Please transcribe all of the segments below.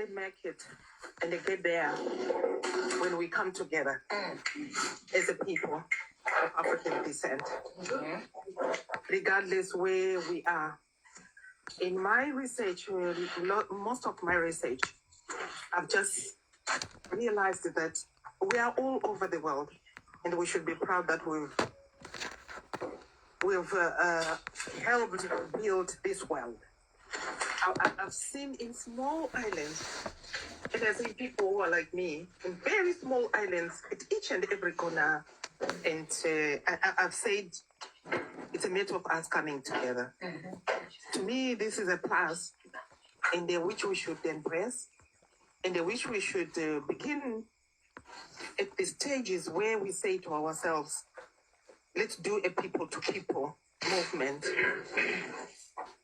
only make it and get there when we come together as a people of African descent, regardless where we are. In my research, most of my research, I've just realized that we are all over the world, and we should be proud that we've helped build this world. I've seen in small islands, and I see people who are like me, in very small islands at each and every corner, and I've said it's a matter of us coming together. To me, this is a plus, and which we should embrace, and which we should begin at the stages where we say to ourselves, let's do a people-to-people movement.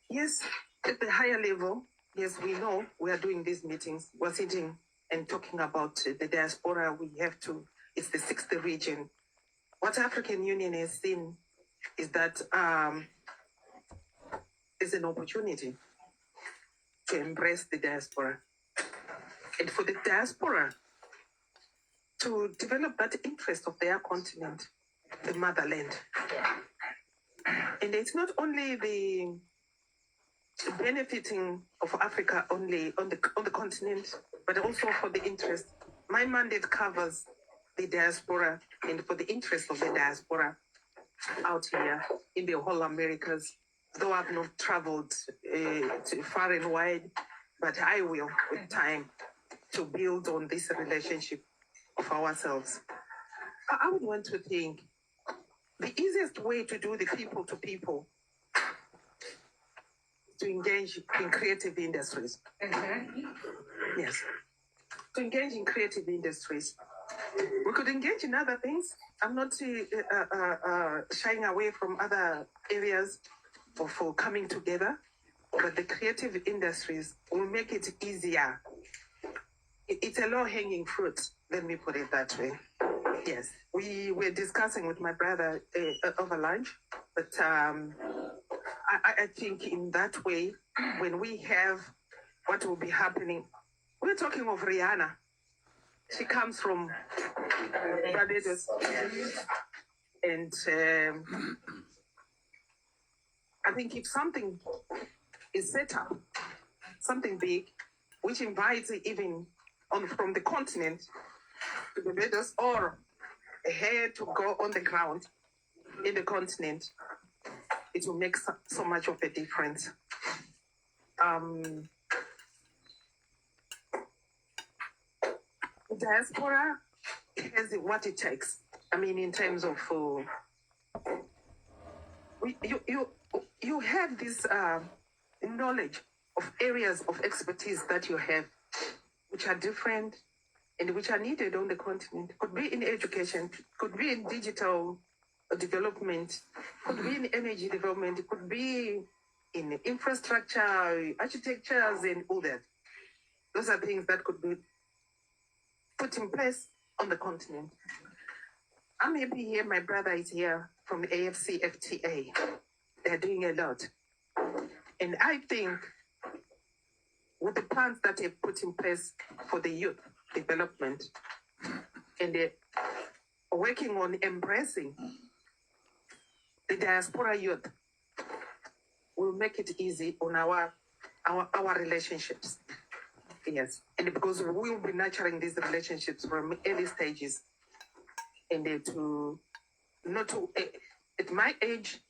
Yes, at the higher level, yes, we know we are doing these meetings. We're sitting and talking about the diaspora. It's the 6th region. What African Union has seen is that there's an opportunity to embrace the diaspora. And for the diaspora to develop that interest of their continent, the motherland. And it's not only the benefiting of Africa only on the continent, but also for the interest. My mandate covers the diaspora and for the interest of the diaspora out here in the whole Americas. Though I've not traveled far and wide, but I will with time to build on this relationship of ourselves. I would want to think the easiest way to do the people to people to engage in creative industries. Yes. To engage in creative industries. We could engage in other things. I'm not shying away from other areas for coming together, but the creative industries will make it easier. It's a low-hanging fruit, let me put it that way. Yes. We were discussing with my brother over lunch, but I think in that way, when we have what will be happening, we're talking of Rihanna. She comes from Barbados. And I think if something is set up, something big, which invites even from the continent to Barbados or here to go on the ground in the continent, it will make so much of a difference. Diaspora has what it takes. I mean, in terms of you have this knowledge of areas of expertise that you have, which are different and which are needed on the continent. Could be in education, could be in digital development, could be in energy development, it could be in infrastructure, architectures, and all that. Those are things that could be put in place on the continent. I'm happy here, my brother is here from the AFC-FTA. They're doing a lot. And I think with the plans that they've put in place for the youth development, and they're working on embracing the diaspora youth, will make it easy on our relationships. Yes, and because we will be nurturing these relationships from early stages, and at my age,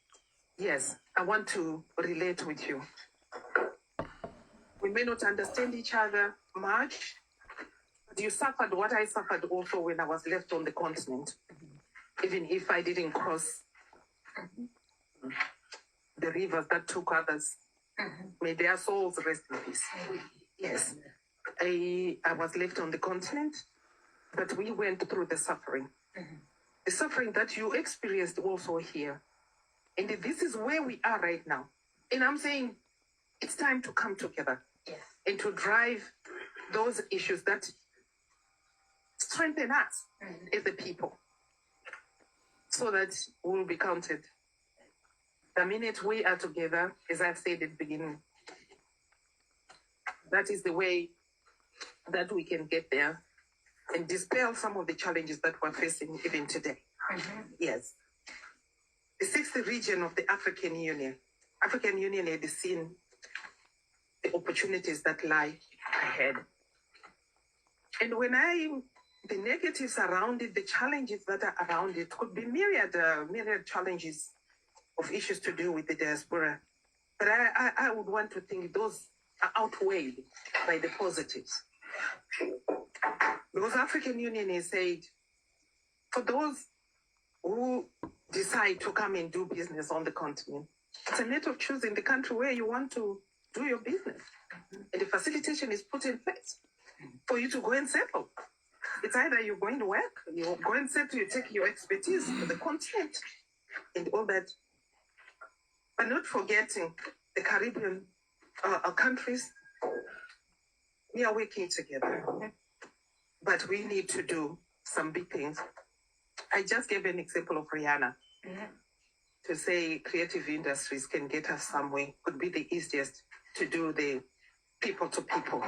yes, I want to relate with you. We may not understand each other much, but you suffered what I suffered also when I was left on the continent, even if I didn't cross the rivers that took others. May their souls rest in peace. Yes. I was left on the continent, but we went through the suffering. The suffering that you experienced also here. And this is where we are right now. And I'm saying it's time to come together and to drive those issues that strengthen us as the people so that we'll be counted. The minute we are together, as I've said at the beginning, that is the way that we can get there and dispel some of the challenges that we're facing even today. Yes. The sixth region of the African Union had seen the opportunities that lie ahead. And the negatives around it, the challenges that are around it could be myriad challenges of issues to do with the diaspora. But I would want to think those are outweighed by the positives. Because African Union has said, for those who decide to come and do business on the continent, it's a matter of choosing the country where you want to do your business. And the facilitation is put in place for you to go and settle. It's either you're going to work, you go and settle, you take your expertise to the continent and all that. But not forgetting the Caribbean countries, we are working together. But we need to do some big things. I just gave an example of Rihanna. To say creative industries can get us somewhere would be the easiest to do the people to people.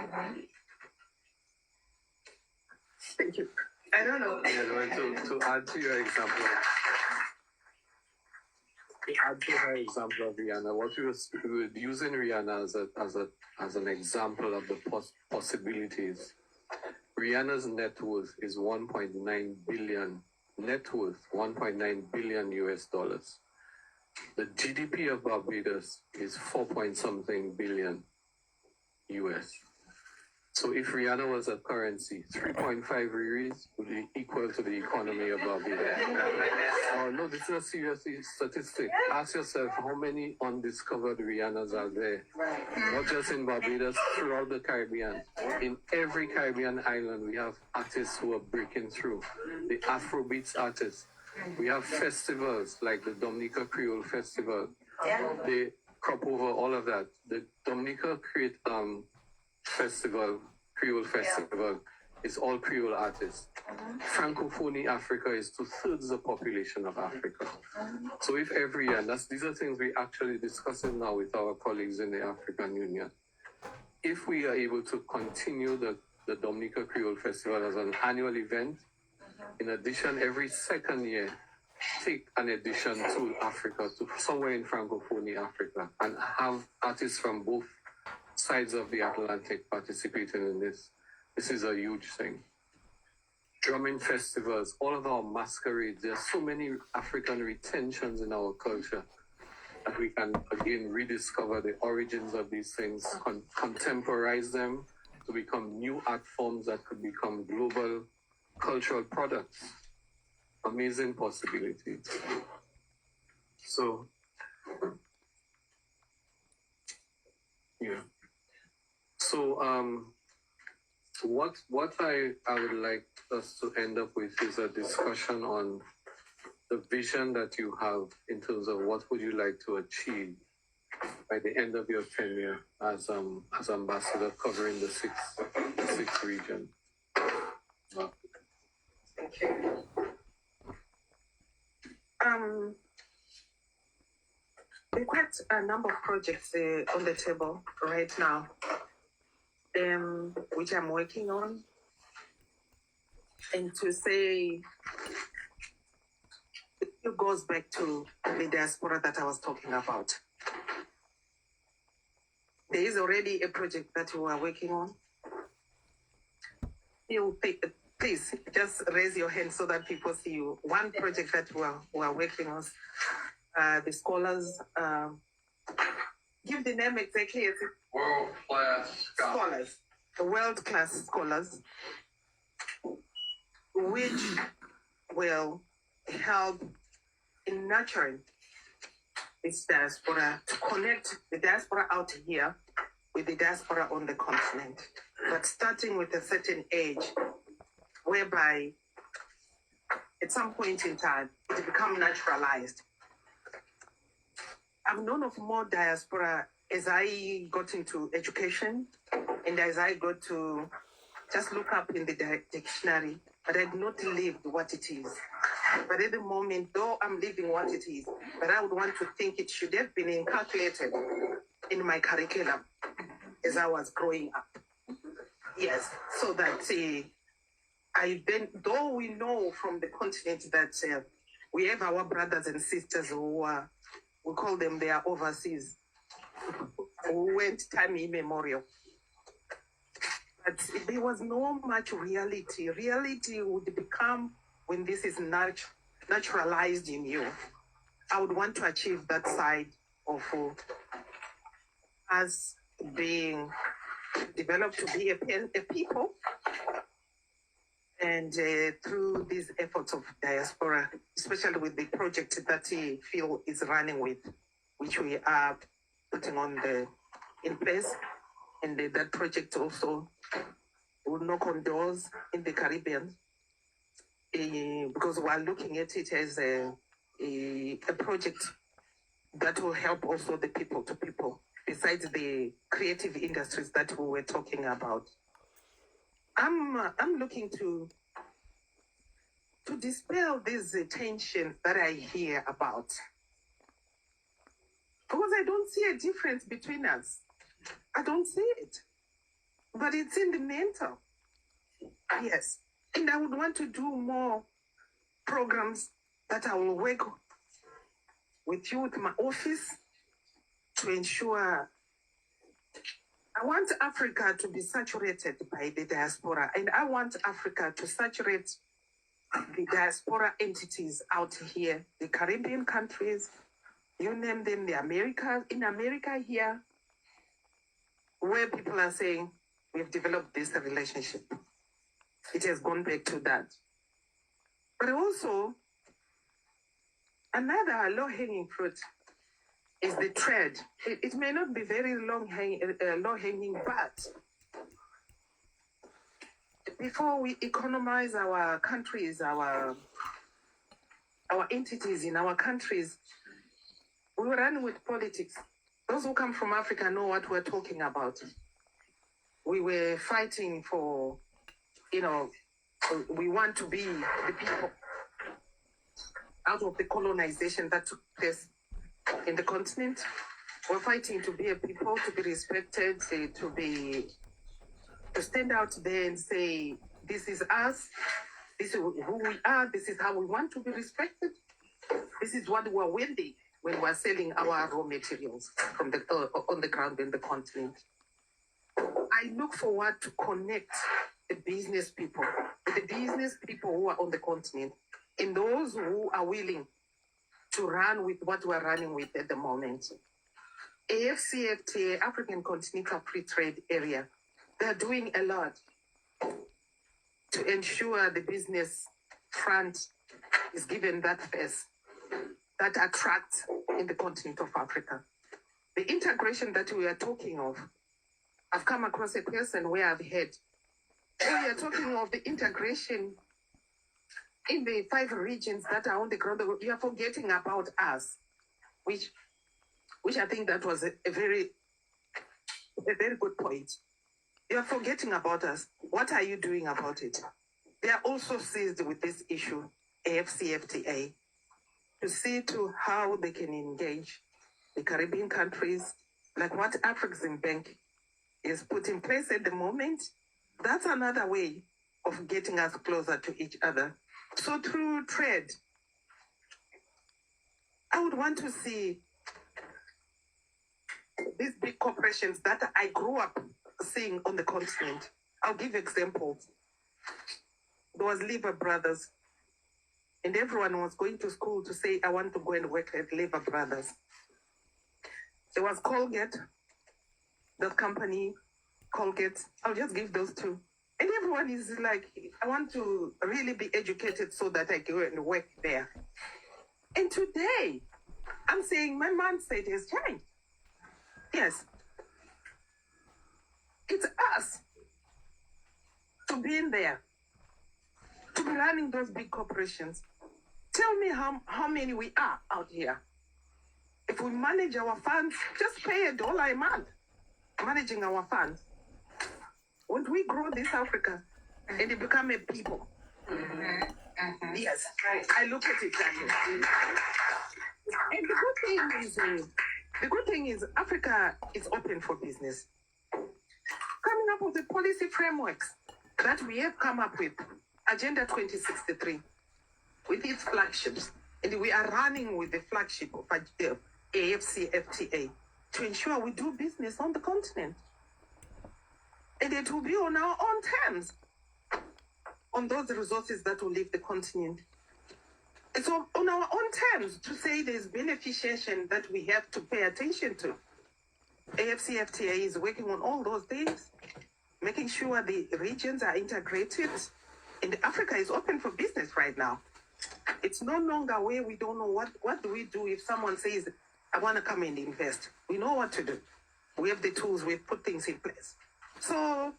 Thank you. I don't know. To add to your example, of Rihanna, what we were using Rihanna as an example of the possibilities. Rihanna's net worth is 1.9 billion. Net worth 1.9 billion US dollars. The GDP of Barbados is 4-point-something billion US. So if Rihanna was a currency, 3.5 riris would be equal to the economy of Barbados. Oh no, this is a serious statistic. Ask yourself how many undiscovered Rihannas are there. Not just in Barbados, throughout the Caribbean. In every Caribbean island, we have artists who are breaking through. The Afrobeats artists. We have festivals like the Dominica Creole Festival. They crop over all of that. The Dominica Creole Festival is all Creole artists. Francophone Africa is 2/3 the population of Africa. So if every year, these are things we actually discussing now with our colleagues in the African Union. If we are able to continue the Dominica Creole Festival as an annual event, in addition, every second year, take an edition to Africa, to somewhere in Francophone Africa, and have artists from both sides of the Atlantic participating in this. This is a huge thing. Drumming festivals, all of our masquerades, there are so many African retentions in our culture that we can, again, rediscover the origins of these things, contemporize them to become new art forms that could become global cultural products. Amazing possibilities. So, yeah. So, what I would like us to end up with is a discussion on the vision that you have in terms of what would you like to achieve by the end of your tenure as ambassador covering the sixth region. Thank you. There are quite a number of projects on the table right now, which I'm working on. And to say, it goes back to the diaspora that I was talking about. There is already a project that we are working on. Please just raise your hand so that people see you. One project that we are working on, the scholars, give the name exactly. World-class scholars. The world-class scholars, which will help in nurturing this diaspora, to connect the diaspora out here with the diaspora on the continent, but starting with a certain age, whereby at some point in time, it becomes naturalized. I've known of more diaspora as I got into education and as I got to just look up in the dictionary, but I had not lived what it is. But at the moment, though I'm living what it is, but I would want to think it should have been inculcated in my curriculum as I was growing up. Yes, so that though we know from the continent that we have our brothers and sisters who are, we call them, they are overseas, who went time immemorial. But there was no much reality. Reality would become when this is naturalized in you. I would want to achieve that side of us being developed to be a people. And through these efforts of diaspora, especially with the project that Phil is running with, which we are putting in place, and that project also will knock on doors in the Caribbean, because we are looking at it as a project that will help also the people to people, besides the creative industries that we were talking about. I'm looking to dispel these tensions that I hear about, because I don't see a difference between us. I don't see it, but it's in the mental. Yes, and I would want to do more programs that I will work with you, with my office, to ensure. I want Africa to be saturated by the diaspora, and I want Africa to saturate the diaspora entities out here, the Caribbean countries, you name them, in America here, where people are saying, we've developed this relationship. It has gone back to that. But also, another low-hanging fruit is the trade. It may not be very low-hanging, but before we economize our countries, our entities in our countries, we were running with politics. Those who come from Africa know what we're talking about. We were fighting for, we want to be the people out of the colonization that took place in the continent. We're fighting to be a people, to be respected, to stand out there and say, this is us, this is who we are, this is how we want to be respected, this is what we're winning when we're selling our raw materials from on the ground in the continent. I look forward to connect the business people who are on the continent, and those who are willing to run with what we're running with at the moment. AFCFTA, African Continental Free Trade Area, they're doing a lot to ensure the business front is given that face that attracts in the continent of Africa. The integration that we are talking of, I've come across a person where I've heard, we are talking of the integration in the 5 regions that are on the ground. You are forgetting about us, which I think that was a very good point. You are forgetting about us. What are you doing about it? They are also seized with this issue, AFCFTA, to see to how they can engage the Caribbean countries, like what Afrexim Bank is put in place at the moment. That's another way of getting us closer to each other. So through trade, I would want to see these big corporations that I grew up seeing on the continent. I'll give examples. There was Lever Brothers, and everyone was going to school to say, I want to go and work at Lever Brothers. There was Colgate, that company, Colgate. I'll just give those 2. And everyone is like, I want to really be educated so that I go and work there. And today, I'm saying my mindset has changed. Yes. It's us to be in there, to be running those big corporations. Tell me how many we are out here. If we manage our funds, just pay $1 a month, managing our funds. Won't we grow this Africa and it become a people? Yes, I look at it that way. And the good thing is Africa is open for business. Coming up with the policy frameworks that we have come up with, Agenda 2063, with its flagships, and we are running with the flagship of AFCFTA to ensure we do business on the continent. And it will be on our own terms, on those resources that will leave the continent. It's on our own terms to say there's beneficiation that we have to pay attention to. AFCFTA is working on all those things, making sure the regions are integrated, and Africa is open for business right now. It's no longer where we don't know what do we do if someone says, I want to come and invest. We know what to do. We have the tools, we've put things in place. So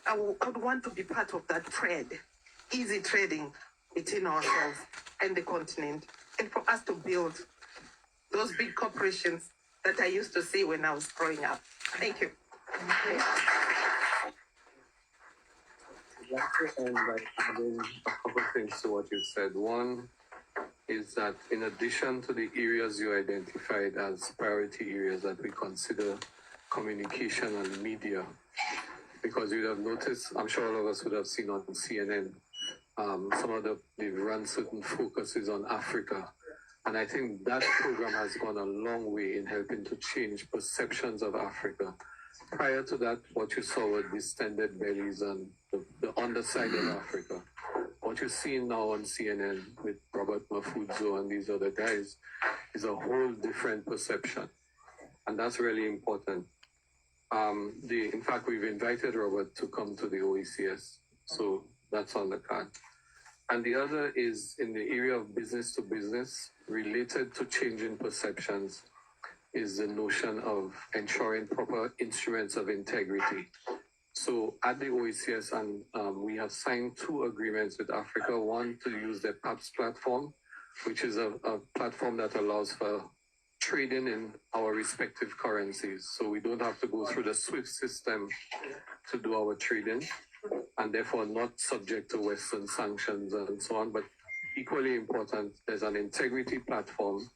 I would want to be part of that trade, easy trading between ourselves and the continent, and for us to build those big corporations that I used to see when I was growing up. Thank you. I'd like to end by adding a couple of things to what you said. One is that in addition to the areas you identified as priority areas that we consider communication and media, because you'd have noticed, I'm sure all of us would have seen on CNN, some of they've run certain focuses on Africa. And I think that program has gone a long way in helping to change perceptions of Africa. Prior to that, what you saw were distended bellies and the underside of Africa. What you're seeing now on CNN with Robert Mafudzo and these other guys is a whole different perception. And that's really important. In fact, we've invited Robert to come to the OECS. So that's on the card. And the other is in the area of business to business, related to changing perceptions, is the notion of ensuring proper instruments of integrity. So at the OECS, and we have signed 2 agreements with Africa. One, to use the PAPS platform, which is a platform that allows for trading in our respective currencies. So we don't have to go through the SWIFT system to do our trading, and therefore not subject to Western sanctions and so on. But equally important, there's an integrity platform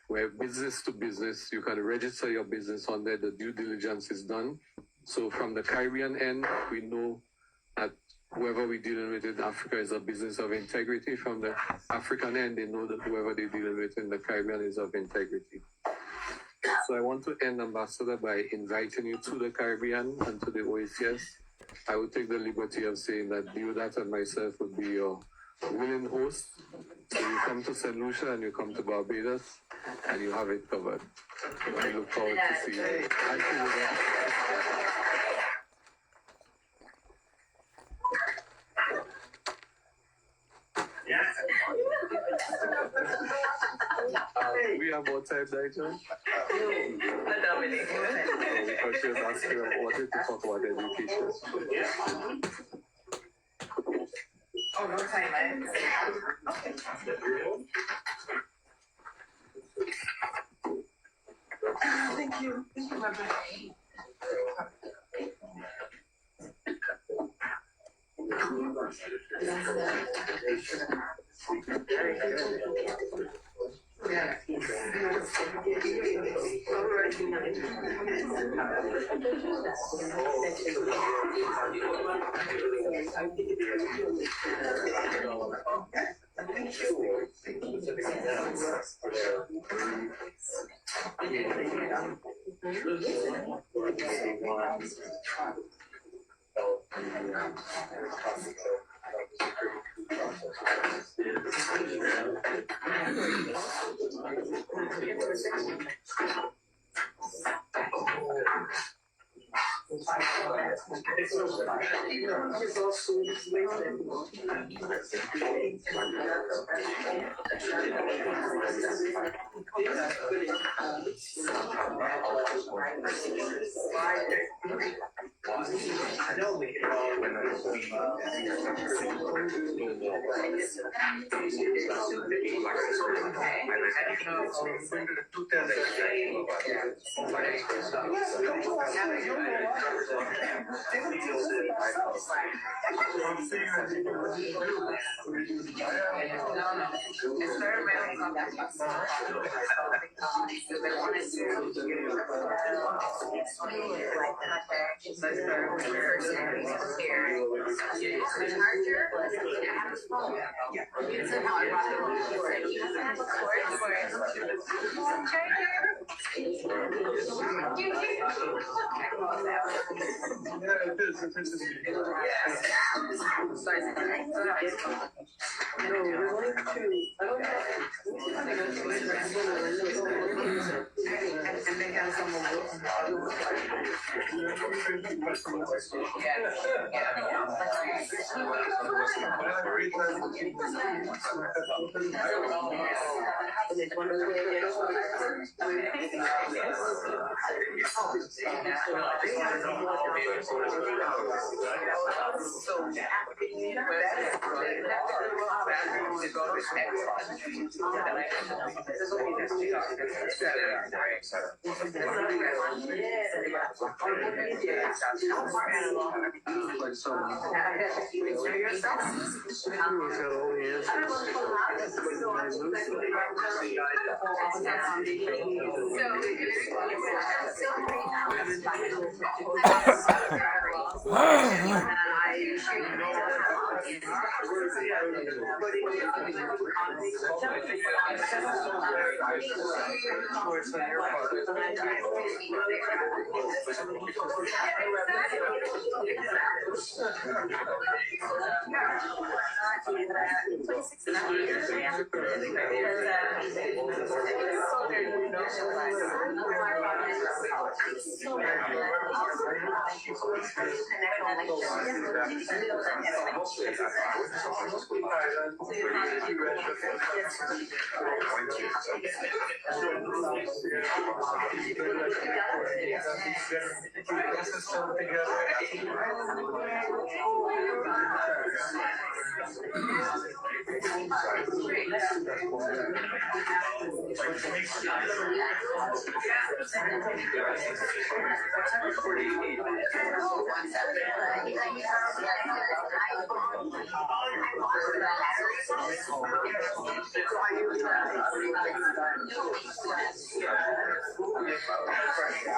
where business to business, you can register your business on there, the due diligence is done. So from the Caribbean end, we know that whoever we're dealing with in Africa is a business of integrity. From the African end, they know that whoever they're dealing with in the Caribbean is of integrity. So I want to end, Ambassador, by inviting you to the Caribbean and to the OECS. I would take the liberty of saying that Deodat and myself would be your willing hosts. So you come to St. Lucia and you come to Barbados and you have it covered. I look forward to seeing you. Thank you. We have more time, Nigel? Because she was asking wanted to talk about education. Oh, no time, right? Thank you. Thank you, Barbara. And they have some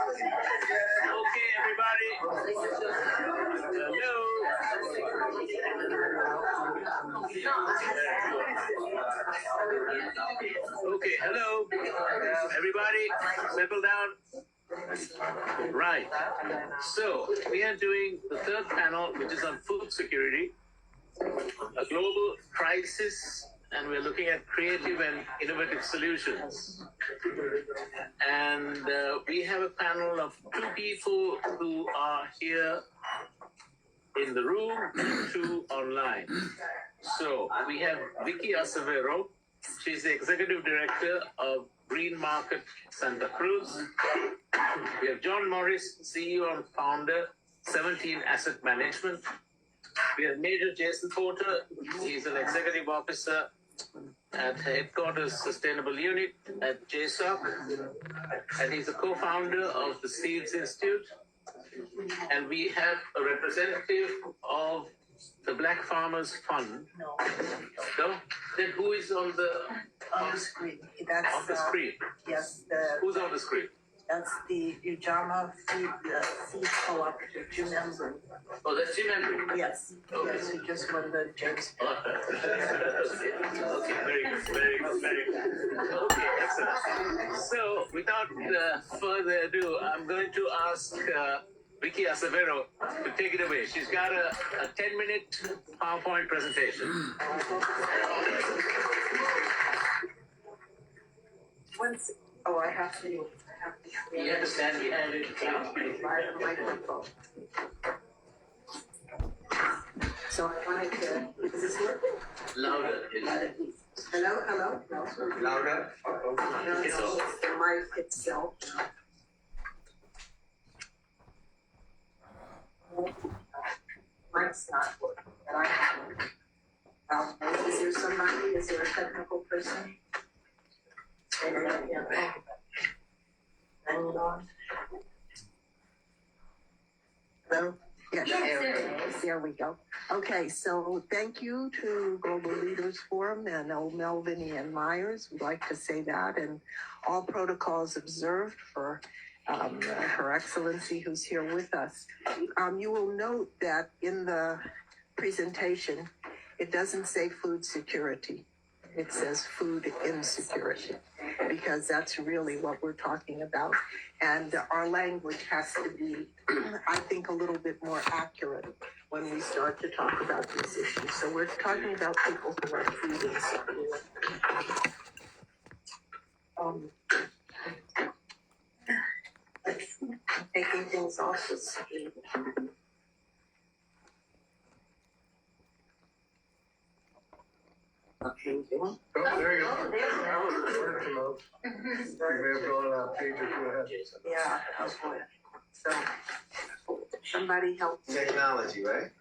Okay, everybody. Hello. Okay, hello. Everybody, settle down. Right. So, we are doing the third panel, which is on food security, a global crisis, and we're looking at creative and innovative solutions. And we have a panel of two people who are here in the room and two online. So we have Vicky Acevedo. She's the Executive Director of Green Market Santa Cruz. We have John Morris, CEO and Founder, 17 Asset Management. We have Major Jason Porter. He's an Executive Officer at Headquarters Sustainable Unit at JSOC. And he's a co-founder of the Seeds Institute. And we have a representative of the Black Farmers Fund. No? Then who is on the screen? That's on the screen? Yes, Who's on the screen? that's the Ujama Seed Co-op, Jim Embry. Oh, that's Jim Embry. Yes, Okay. yes, who just won the James. Okay, very good, very good, very good. Okay, excellent. So, without further ado, I'm going to ask Vicky Acevedo to take it away. She's got a 10-minute PowerPoint presentation. I have to. You have to stand behind it. By the microphone. So I wanted to, is this working? Louder. Hello, hello? No. Louder. No, it's the mic itself. Mic's not working, but I have it. Is there somebody, is there a technical person? Yeah. Hold on. Hello? Yes, there we go. Okay, so thank you to Global Leaders Forum and Melvin and Myers. We'd like to say that, and all protocols observed for Her Excellency who's here with us. You will note that in the presentation, it doesn't say food security. It says food insecurity, because that's really what we're talking about. And our language has to be, I think, a little bit more accurate when we start to talk about these issues. So we're talking about people who are food insecure. Taking things off the screen. Okay. Oh, there you go. You may have gone a page or two ahead. Yeah, oh boy. So, somebody help. Technology, right?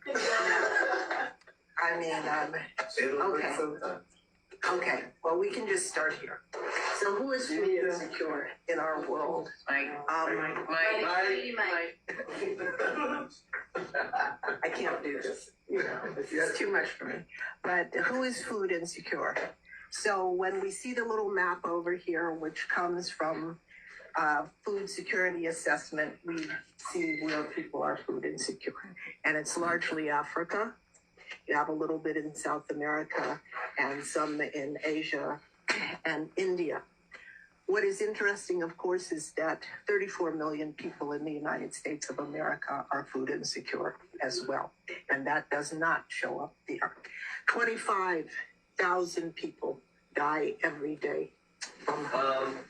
I mean, okay. Okay, well, we can just start here. So who is food insecure in our world? I can't do this. It's too much for me. But who is food insecure? So when we see the little map over here, which comes from food security assessment, we see where people are food insecure. And it's largely Africa. You have a little bit in South America and some in Asia and India. What is interesting, of course, is that 34 million people in the United States of America are food insecure as well. And that does not show up there. 25,000 people die every day.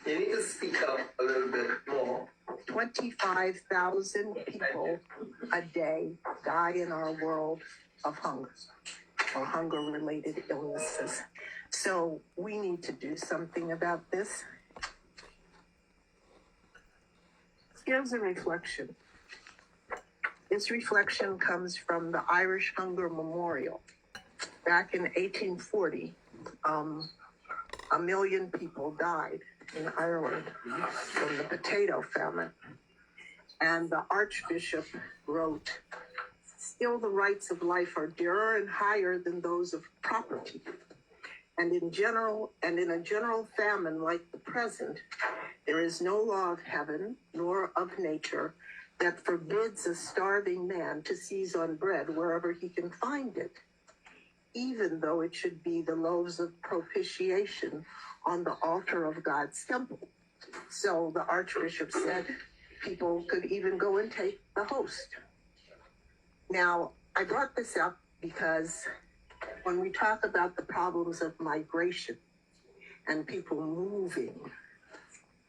You need to speak up a little bit more. 25,000 people a day die in our world of hunger or hunger-related illnesses. So we need to do something about this. Here's a reflection. This reflection comes from the Irish Hunger Memorial. Back in 1840, 1 million people died in Ireland from the potato famine. And the Archbishop wrote, "Still the rights of life are dearer and higher than those of property. And in a general famine like the present, there is no law of heaven nor of nature that forbids a starving man to seize on bread wherever he can find it, even though it should be the loaves of propitiation on the altar of God's temple." So the Archbishop said people could even go and take the host. Now, I brought this up because when we talk about the problems of migration and people moving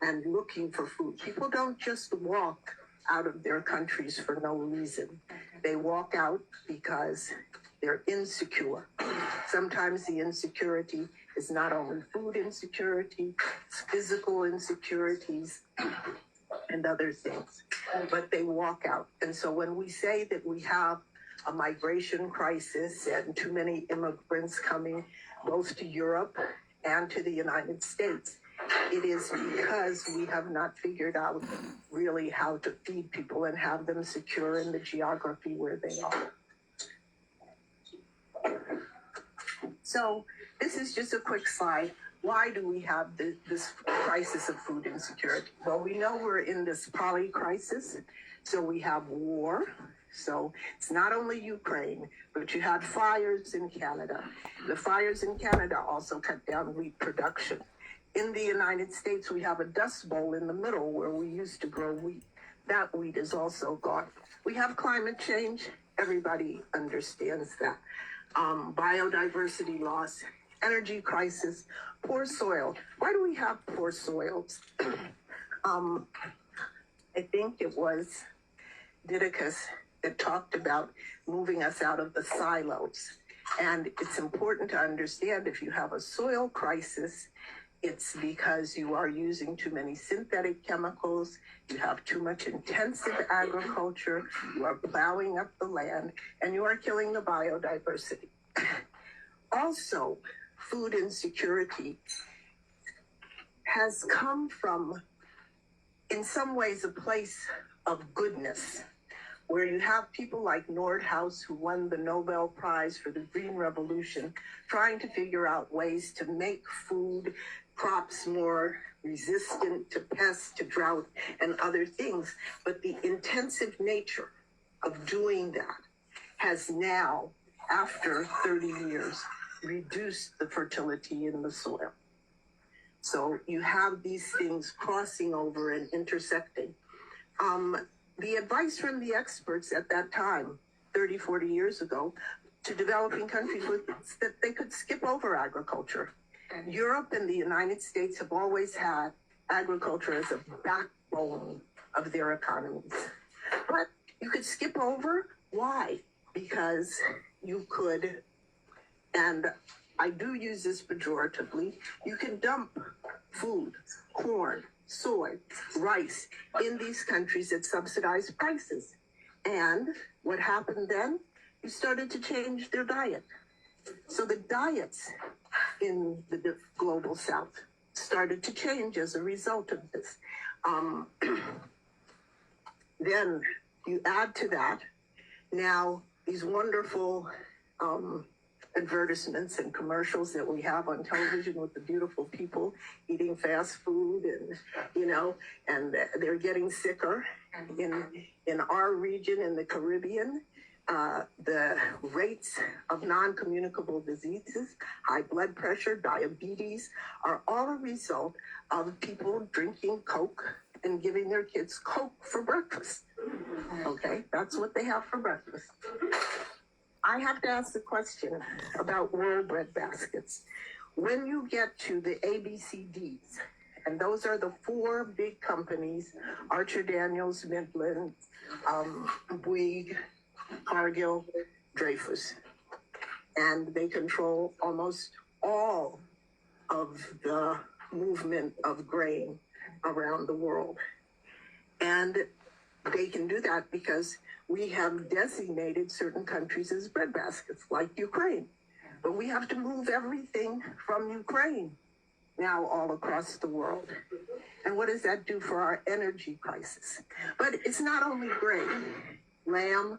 and looking for food, people don't just walk out of their countries for no reason. They walk out because they're insecure. Sometimes the insecurity is not only food insecurity, it's physical insecurities and other things, but they walk out. And so when we say that we have a migration crisis and too many immigrants coming both to Europe and to the United States, it is because we have not figured out really how to feed people and have them secure in the geography where they are. So this is just a quick slide. Why do we have this crisis of food insecurity? Well, we know we're in this poly crisis. So we have war. So it's not only Ukraine, but you had fires in Canada. The fires in Canada also cut down wheat production. In the United States, we have a dust bowl in the middle where we used to grow wheat. That wheat is also gone. We have climate change. Everybody understands that. Biodiversity loss, energy crisis, poor soil. Why do we have poor soils? I think it was Didicus that talked about moving us out of the silos. And it's important to understand if you have a soil crisis, it's because you are using too many synthetic chemicals, you have too much intensive agriculture, you are plowing up the land, and you are killing the biodiversity. Also, food insecurity has come from, in some ways, a place of goodness. where you have people like Nordhaus, who won the Nobel Prize for the Green Revolution, trying to figure out ways to make food crops more resistant to pests, to drought, and other things. But the intensive nature of doing that has now, after 30 years, reduced the fertility in the soil. So you have these things crossing over and intersecting. The advice from the experts at that time, 30, 40 years ago, to developing countries was that they could skip over agriculture. Europe and the United States have always had agriculture as a backbone of their economies. But you could skip over. Why? Because you could, and I do use this pejoratively, you can dump food, corn, soy, rice in these countries at subsidized prices. And what happened then? You started to change their diet. So the diets in the global south started to change as a result of this. Then you add to that now these wonderful advertisements and commercials that we have on television with the beautiful people eating fast food, and and they're getting sicker. In our region, in the Caribbean, the rates of non-communicable diseases, high blood pressure, diabetes, are all a result of people drinking Coke and giving their kids Coke for breakfast. Okay, that's what they have for breakfast. I have to ask the question about world bread baskets. When you get to the ABCDs, and those are the four big companies, Archer Daniels, Midland, Bouygues, Cargill, Dreyfus, and they control almost all of the movement of grain around the world. And they can do that because we have designated certain countries as bread baskets, like Ukraine. But we have to move everything from Ukraine now all across the world. And what does that do for our energy prices? But it's not only grain. Lamb,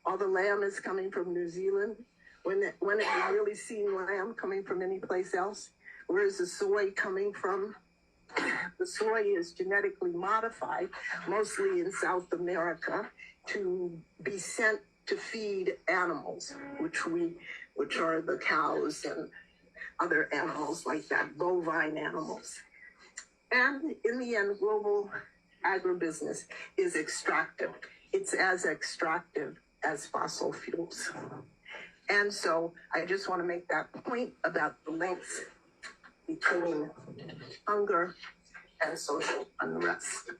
all the lamb is coming from New Zealand. When have you really seen lamb coming from any place else? Where is the soy coming from? The soy is genetically modified, mostly in South America, to be sent to feed animals, which are the cows and other animals like that, bovine animals. And in the end, global agribusiness is extractive. It's as extractive as fossil fuels. And so I just want to make that point about the links between hunger and social unrest.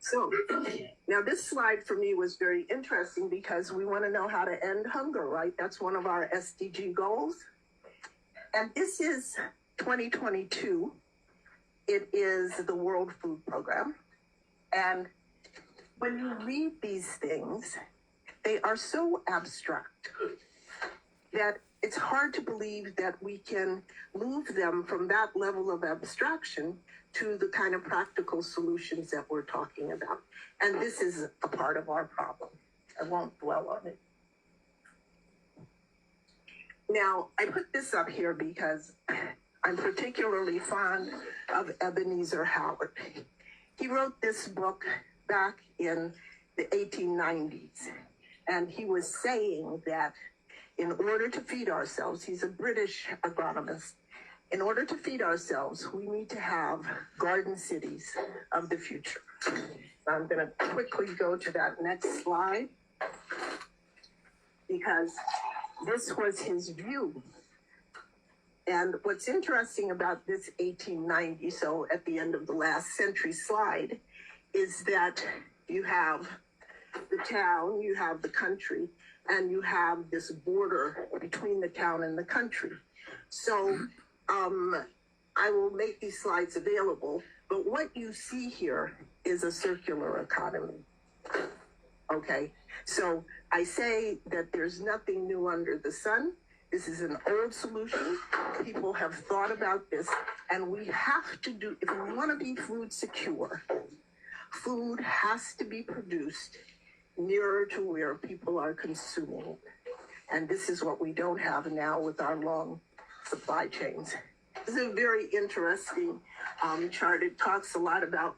So now this slide for me was very interesting because we want to know how to end hunger, right? That's one of our SDG goals. And this is 2022. It is the World Food Program. And when you read these things, they are so abstract that it's hard to believe that we can move them from that level of abstraction to the kind of practical solutions that we're talking about. And this is a part of our problem. I won't dwell on it. Now, I put this up here because I'm particularly fond of Ebenezer Howard. He wrote this book back in the 1890s, and he was saying that in order to feed ourselves, he's a British agronomist, in order to feed ourselves, we need to have garden cities of the future. I'm going to quickly go to that next slide because this was his view. And what's interesting about this 1890, so at the end of the last century slide, is that you have the town, you have the country, and you have this border between the town and the country. So I will make these slides available, but what you see here is a circular economy. Okay, so I say that there's nothing new under the sun. This is an old solution. People have thought about this, and we have to do, if we want to be food secure, Food has to be produced nearer to where people are consuming it. And this is what we don't have now with our long supply chains. This is a very interesting chart. It talks a lot about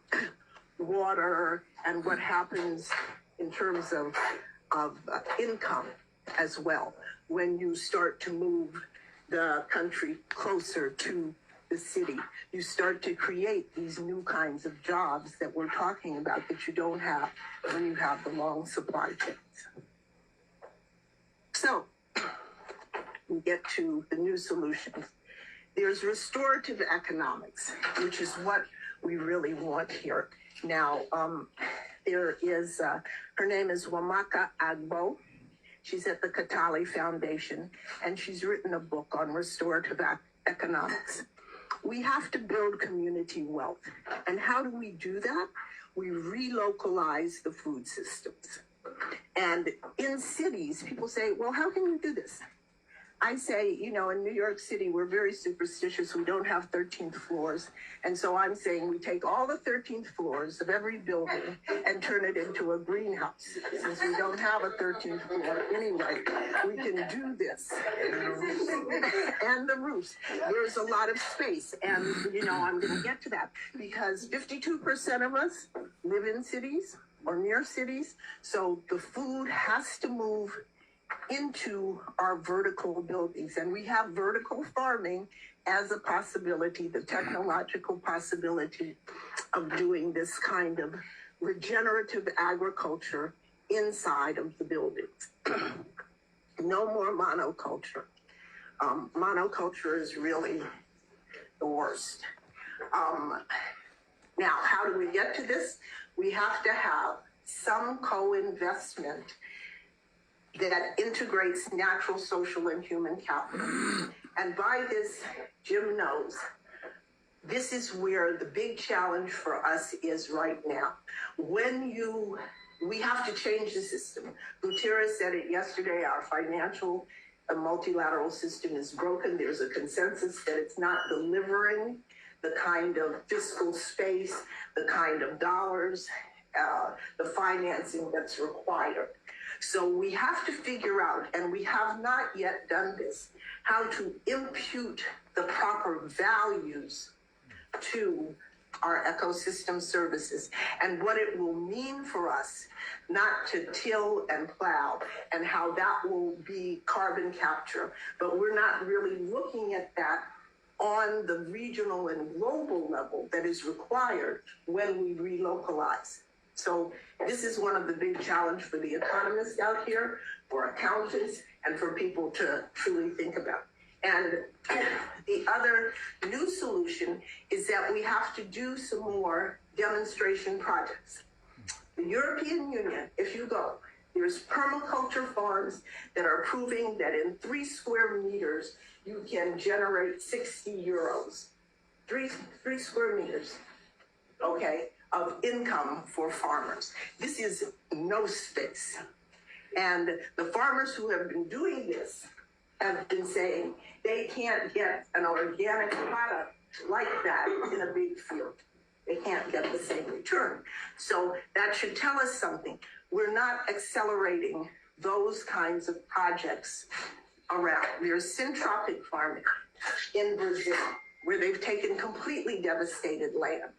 water and what happens in terms of income as well when you start to move the country closer to the city. You start to create these new kinds of jobs that we're talking about that you don't have when you have the long supply chains. So we get to the new solutions. There's restorative economics, which is what we really want here. Now, there is, her name is Wamaka Agbo. She's at the Katali Foundation, and she's written a book on restorative economics. We have to build community wealth. And how do we do that? We relocalize the food systems. And in cities, people say, well, how can you do this? I say, you know, in New York City, we're very superstitious. We don't have 13th floors. And so I'm saying we take all the 13th floors of every building and turn it into a greenhouse. Since we don't have a 13th floor anyway, we can do this. And the roofs. There's a lot of space. And, you know, I'm going to get to that because 52% of us live in cities or near cities. So the food has to move into our vertical buildings. And we have vertical farming as a possibility, the technological possibility of doing this kind of regenerative agriculture inside of the buildings. No more monoculture. Monoculture is really the worst. Now, how do we get to this? We have to have some co-investment that integrates natural, social, and human capital. And by this, Jim knows, this is where the big challenge for us is right now. We have to change the system. Gutierrez said it yesterday, our financial and multilateral system is broken. There's a consensus that it's not delivering the kind of fiscal space, the kind of dollars, the financing that's required. So we have to figure out, and we have not yet done this, how to impute the proper values to our ecosystem services and what it will mean for us not to till and plow and how that will be carbon capture. But we're not really looking at that on the regional and global level that is required when we relocalize. So this is one of the big challenges for the economists out here, for accountants, and for people to truly think about. And the other new solution is that we have to do some more demonstration projects. The European Union, if you go, there's permaculture farms that are proving that in 3 square meters, you can generate 60 euros. 3 square meters, okay, of income for farmers. This is no space. And the farmers who have been doing this have been saying they can't get an organic product like that in a big field. They can't get the same return. So that should tell us something. We're not accelerating those kinds of projects around. There's syntropic farming in Brazil, where they've taken completely devastated land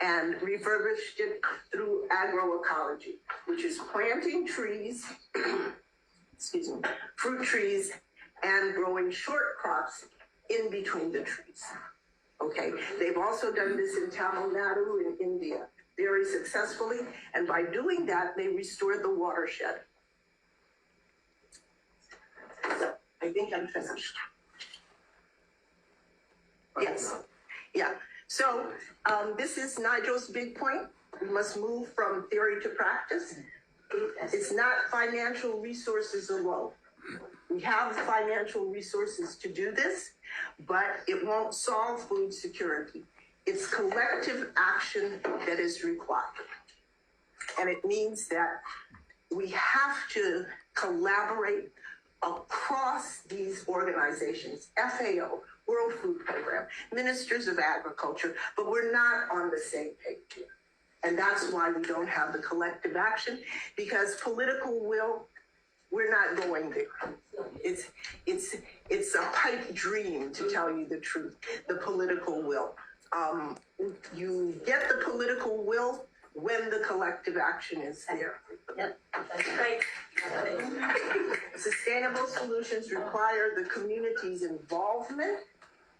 and refurbished it through agroecology, which is planting trees, fruit trees, and growing short crops in between the trees. Okay, they've also done this in Tamil Nadu in India very successfully, and by doing that, they restored the watershed. So, I think I'm finished. Yes, yeah. So this is Nigel's big point. We must move from theory to practice. It's not financial resources alone. We have financial resources to do this, but it won't solve food security. It's collective action that is required. And it means that we have to collaborate across these organizations, FAO, World Food Program, Ministers of Agriculture, but we're not on the same page here. And that's why we don't have the collective action, because political will, we're not going there. It's a pipe dream, to tell you the truth, the political will. You get the political will when the collective action is there. Yep, that's great. Sustainable solutions require the community's involvement,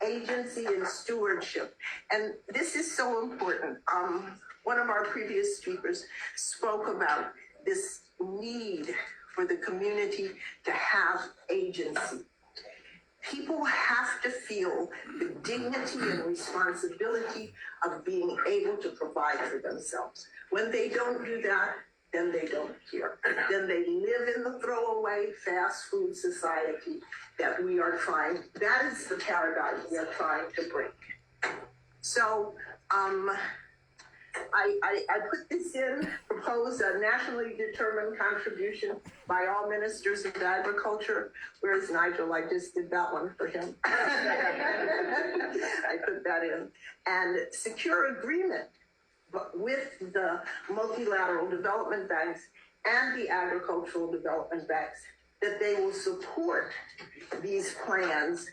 agency, and stewardship. And this is so important. One of our previous speakers spoke about this need for the community to have agency. People have to feel the dignity and responsibility of being able to provide for themselves. When they don't do that, then they don't care. Then they live in the throwaway fast food society that we are trying, that is the paradigm we are trying to break. So, I put this in, propose a nationally determined contribution by all ministers of agriculture. Where's Nigel? I just did that one for him. I put that in. And secure agreement with the multilateral development banks and the agricultural development banks that they will support these plans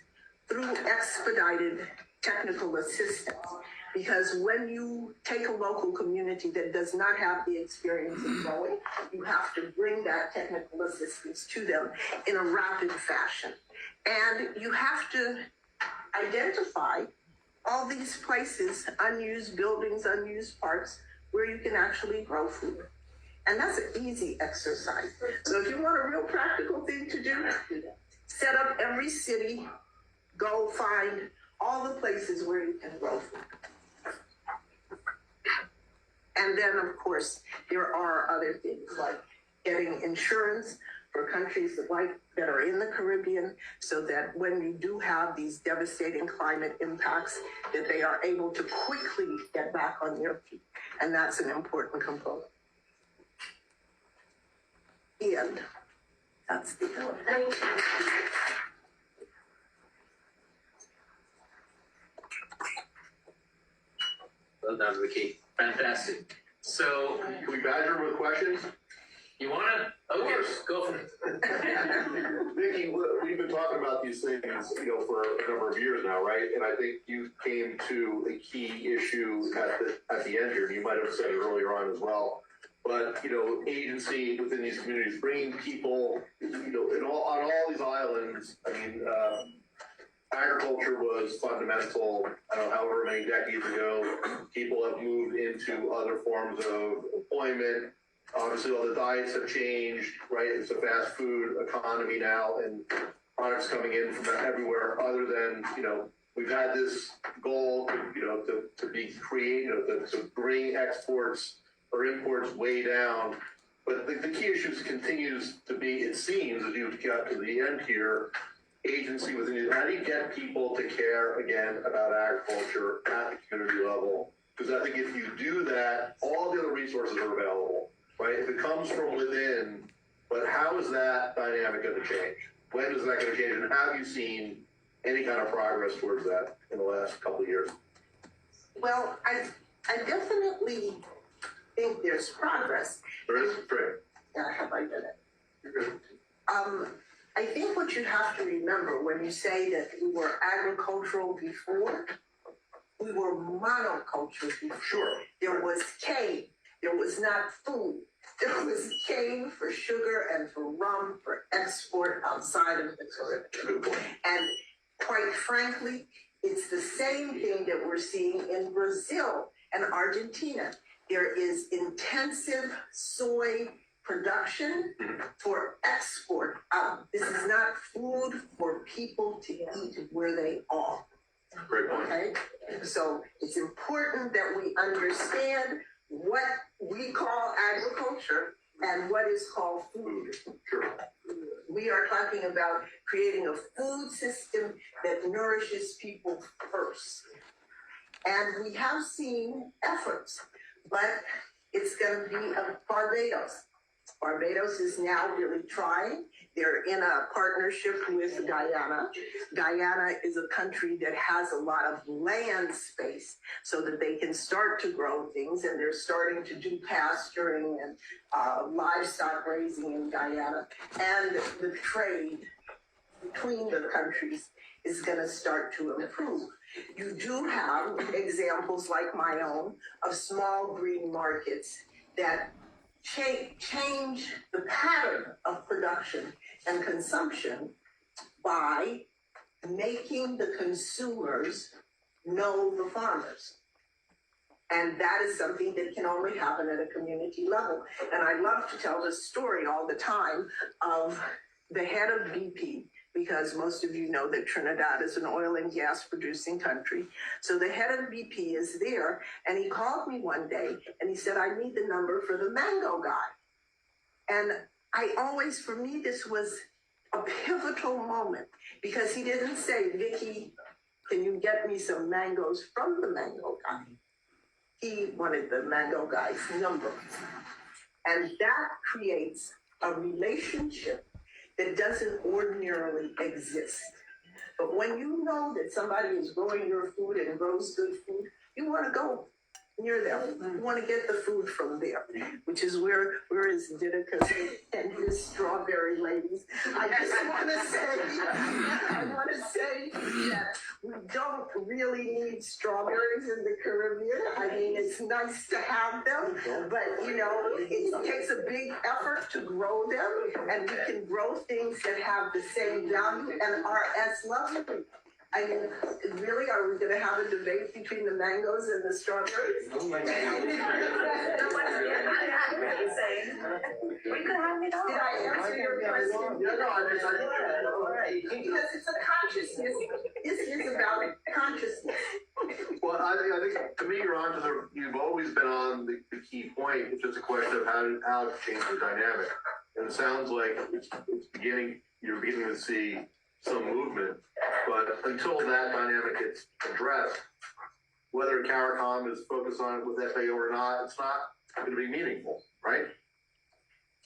through expedited technical assistance. Because when you take a local community that does not have the experience of growing, you have to bring that technical assistance to them in a rapid fashion. And you have to identify all these places, unused buildings, unused parks, where you can actually grow food. And that's an easy exercise. So if you want a real practical thing to do, set up every city, go find all the places where you can grow food. And then, of course, there are other things like getting insurance for countries that are in the Caribbean, so that when you do have these devastating climate impacts, that they are able to quickly get back on their feet. And that's an important component. The end. That's the end. Thank you. Well done, Ricky. Fantastic. So, Can we badger him with questions? you wanna? Okay, go for it. Vicki, we've been talking about these things, for a number of years now, right? And I think you came to a key issue at the end here, and you might have said it earlier on as well. But, agency within these communities, bringing people, on all these islands, agriculture was fundamental, however many decades ago. People have moved into other forms of employment. Obviously, all the diets have changed, right? It's a fast food economy now, and products coming in from everywhere other than, we've had this goal, to be creative, to bring exports or imports way down. But the key issue continues to be, it seems, as you've got to the end here, agency within you. How do you get people to care again about agriculture at the community level? Because I think if you do that, all the other resources are available, right? If it comes from within, but how is that dynamic going to change? When is that going to change? And have you seen any kind of progress towards that in the last couple of years? Well, I definitely think there's progress. There is? Great. Yeah, have I done it? You're good. I think what you have to remember when you say that we were agricultural before, we were monoculture before. Sure. There was cane. There was not food. There was cane for sugar and for rum for export outside of the Caribbean. And quite frankly, it's the same thing that we're seeing in Brazil and Argentina. There is intensive soy production for export. This is not food for people to eat where they are. Great point. Okay? So it's important that we understand what we call agriculture and what is called food. Sure. We are talking about creating a food system that nourishes people first. And we have seen efforts, but it's going to be a Barbados. Barbados is now really trying. They're in a partnership with Guyana. Guyana is a country that has a lot of land space so that they can start to grow things, and they're starting to do pasturing and livestock raising in Guyana. And the trade between the countries is going to start to improve. You do have examples like my own of small green markets that change the pattern of production and consumption by making the consumers know the farmers. And that is something that can only happen at a community level. And I love to tell this story all the time of the head of BP, because most of you know that Trinidad is an oil and gas producing country. So the head of BP is there, and he called me one day and he said, I need the number for the mango guy. And for me, this was a pivotal moment, because he didn't say, Vicky, can you get me some mangoes from the mango guy? He wanted the mango guy's number. And that creates a relationship that doesn't ordinarily exist. But when you know that somebody is growing your food and grows good food, you want to go near them. You want to get the food from there, which is where is Didica and his strawberry ladies. I want to say that we don't really need strawberries in the Caribbean. I mean, it's nice to have them, but it takes a big effort to grow them, and we can grow things that have the same value and are as lovely. I mean, really, are we going to have a debate between the mangoes and the strawberries? We could have it all. Did I answer your question? Yeah, no, I think Because it's a consciousness. This is about consciousness. well, I think to me, you've always been on the key point. It's just a question of how to change the dynamic. And it sounds like you're beginning to see some movement, but until that dynamic gets addressed, whether CARICOM is focused on it with FAO or not, it's not going to be meaningful, right?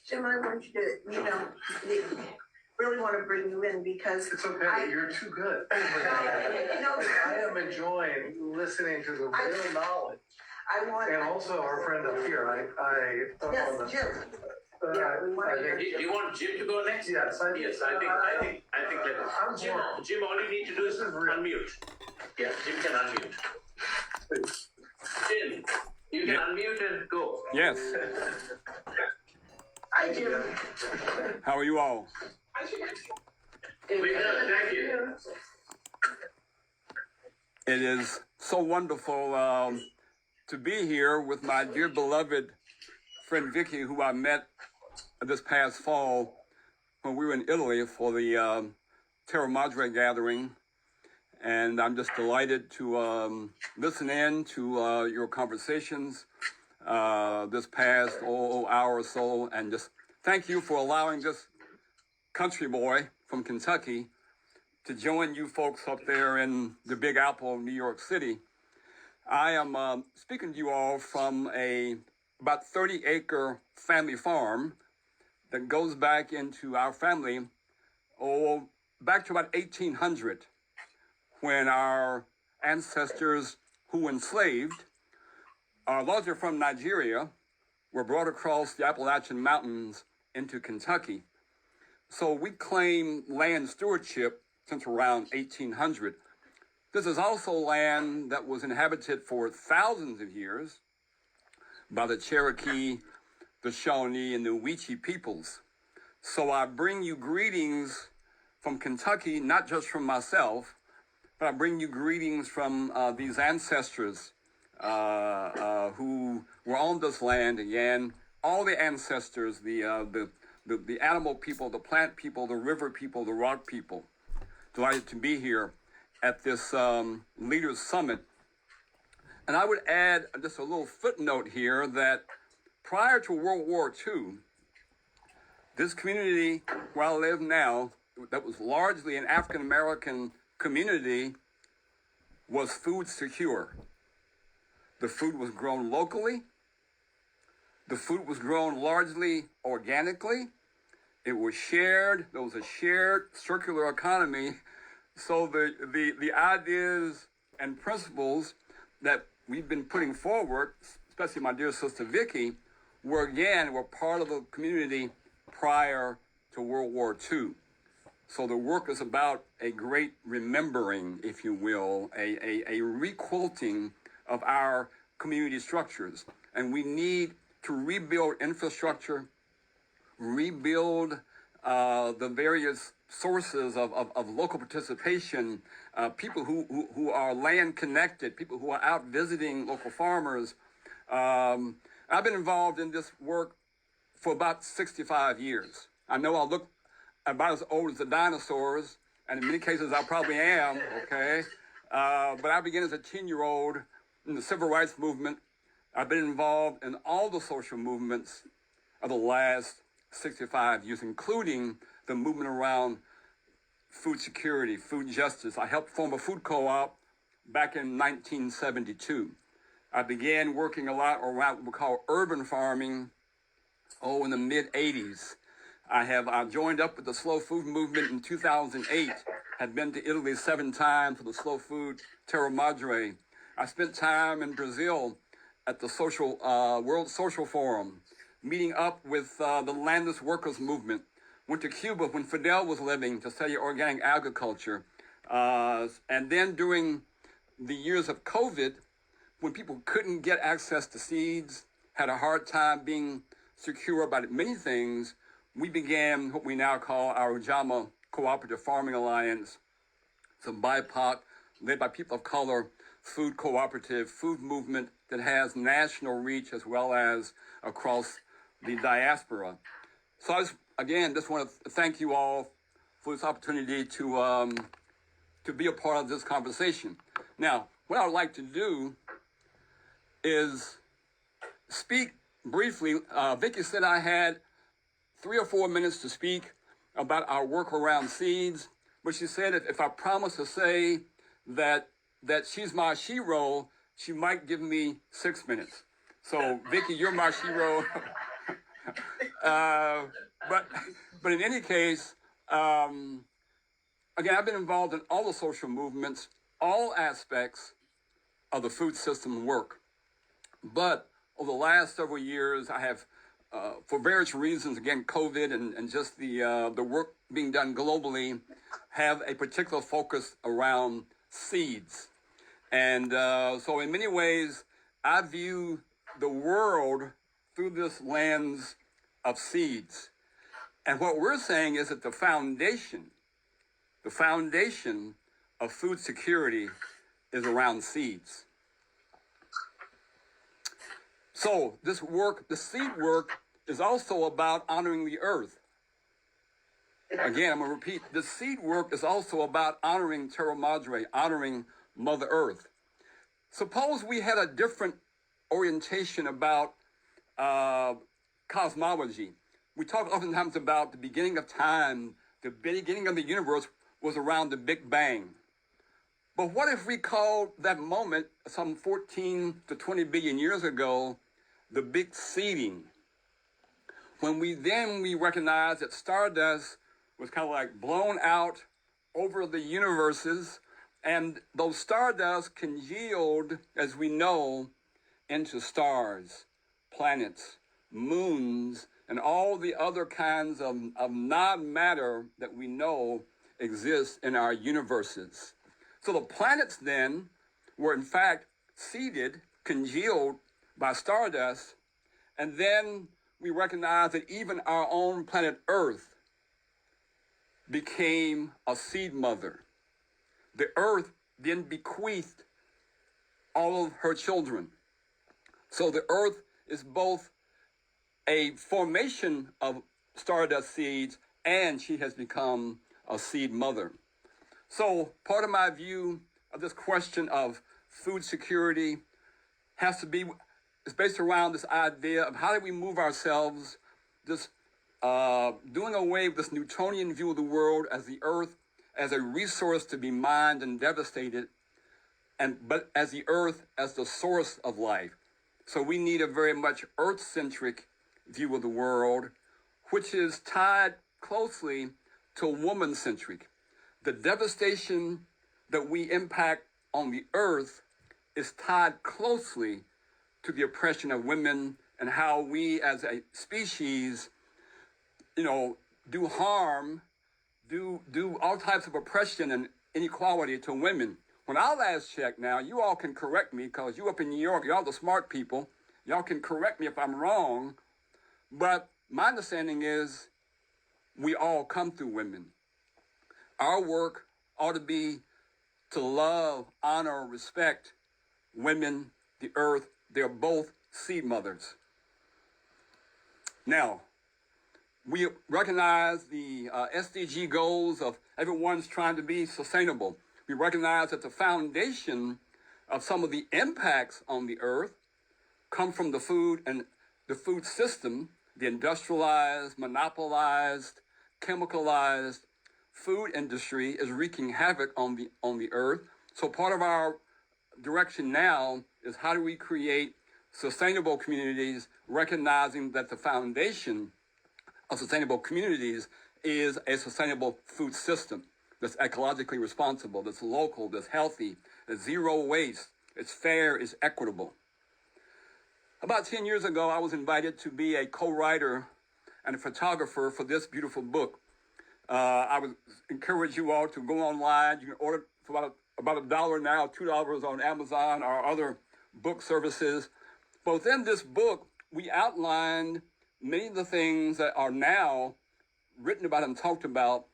Jim, I want you to, really want to bring you in, because It's okay, you're too good. I am enjoying listening to the real knowledge. And also our friend up here, Yes, Jim. We want to hear Do you want Jim to go next? Yes, I think let us. I'm Jim, all you need to do is unmute. Yeah, Jim can unmute. Jim, you can unmute and go. Yes. Hi, Jim. How are you all? We're good, thank you. It is so wonderful to be here with my dear beloved friend Vicky, who I met this past fall when we were in Italy for the Terra Madre gathering. And I'm just delighted to listen in to your conversations this past hour or so, and just thank you for allowing this country boy from Kentucky to join you folks up there in the Big Apple, New York City. I am speaking to you all from about 30-acre family farm that goes back into our family, back to about 1800, when our ancestors who were enslaved, largely from Nigeria, were brought across the Appalachian Mountains into Kentucky. So we claim land stewardship since around 1800. This is also land that was inhabited for thousands of years by the Cherokee, the Shawnee, and the Weechee peoples. So I bring you greetings from Kentucky, not just from myself, but I bring you greetings from these ancestors who were on this land again. All the ancestors, the animal people, the plant people, the river people, the rock people. Delighted to be here at this Leaders Summit. And I would add just a little footnote here that prior to World War II, this community where I live now, that was largely an African-American community, was food secure. The food was grown locally. The food was grown largely organically. It was shared. There was a shared circular economy. So the ideas and principles that we've been putting forward, especially my dear sister Vicky, were part of the community prior to World War II. So the work is about a great remembering, if you will, a requilting of our community structures. And we need to rebuild infrastructure, rebuild the various sources of local participation, people who are land connected, people who are out visiting local farmers. I've been involved in this work for about 65 years. I know I look about as old as the dinosaurs, and in many cases I probably am, okay? But I began as a 10-year-old in the civil rights movement. I've been involved in all the social movements of the last 65 years, including the movement around food security, food justice. I helped form a food co-op back in 1972. I began working a lot around what we call urban farming, in the mid-'80s. I joined up with the slow food movement in 2008, had been to Italy 7 times for the slow food Terra Madre. I spent time in Brazil at the World Social Forum, meeting up with the landless workers movement. Went to Cuba when Fidel was living to study organic agriculture. And then during the years of COVID, when people couldn't get access to seeds, had a hard time being secure about many things, we began what we now call our Ujamaa Cooperative Farming Alliance. It's a BIPOC, led by people of color, food cooperative, food movement that has national reach as well as across the diaspora. So I just want to thank you all for this opportunity to be a part of this conversation. Now, what I would like to do is speak briefly. Vicky said I had 3 or 4 minutes to speak about our work around seeds, but she said if I promise to say that she's my shero, she might give me 6 minutes. So Vicky, you're my shero. But in any case, again, I've been involved in all the social movements, all aspects of the food system work. But over the last several years, I have, for various reasons, again, COVID and just the work being done globally, have a particular focus around seeds. And so in many ways, I view the world through this lens of seeds. And what we're saying is that the foundation of food security is around seeds. So this work, the seed work, is also about honoring the earth. Again, I'm going to repeat, the seed work is also about honoring Terra Madre, honoring Mother Earth. Suppose we had a different orientation about cosmology. We talk oftentimes about the beginning of time, the beginning of the universe was around the Big Bang. But what if we called that moment, some 14 to 20 billion years ago, the big seeding? When we recognized that stardust was kind of like blown out over the universes, and those stardust congealed, as we know, into stars, planets, moons, and all the other kinds of non-matter that we know exist in our universes. So the planets then were in fact seeded, congealed by stardust, and then we recognize that even our own planet Earth became a seed mother. The Earth then bequeathed all of her children. So the Earth is both a formation of stardust seeds, and she has become a seed mother. So part of my view of this question of food security is based around this idea of how do we move ourselves, just doing away with this Newtonian view of the world as the earth as a resource to be mined and devastated, but as the earth as the source of life. So we need a very much earth-centric view of the world, which is tied closely to woman-centric. The devastation that we impact on the earth is tied closely to the oppression of women and how we as a species, do harm, do all types of oppression and inequality to women. When I last checked now, you all can correct me because you up in New York, y'all the smart people, y'all can correct me if I'm wrong, but my understanding is we all come through women. Our work ought to be to love, honor, respect women, the earth. They're both seed mothers. Now, we recognize the SDG goals of everyone's trying to be sustainable. We recognize that the foundation of some of the impacts on the earth come from the food and the food system, the industrialized, monopolized, chemicalized food industry is wreaking havoc on the earth. So part of our direction now is how do we create sustainable communities, recognizing that the foundation of sustainable communities is a sustainable food system that's ecologically responsible, that's local, that's healthy, that's zero waste, it's fair, it's equitable. About 10 years ago, I was invited to be a co-writer and a photographer for this beautiful book. I would encourage you all to go online. You can order it for about $1 now, $2 on Amazon or other book services. But within this book, we outlined many of the things that are now written about and talked about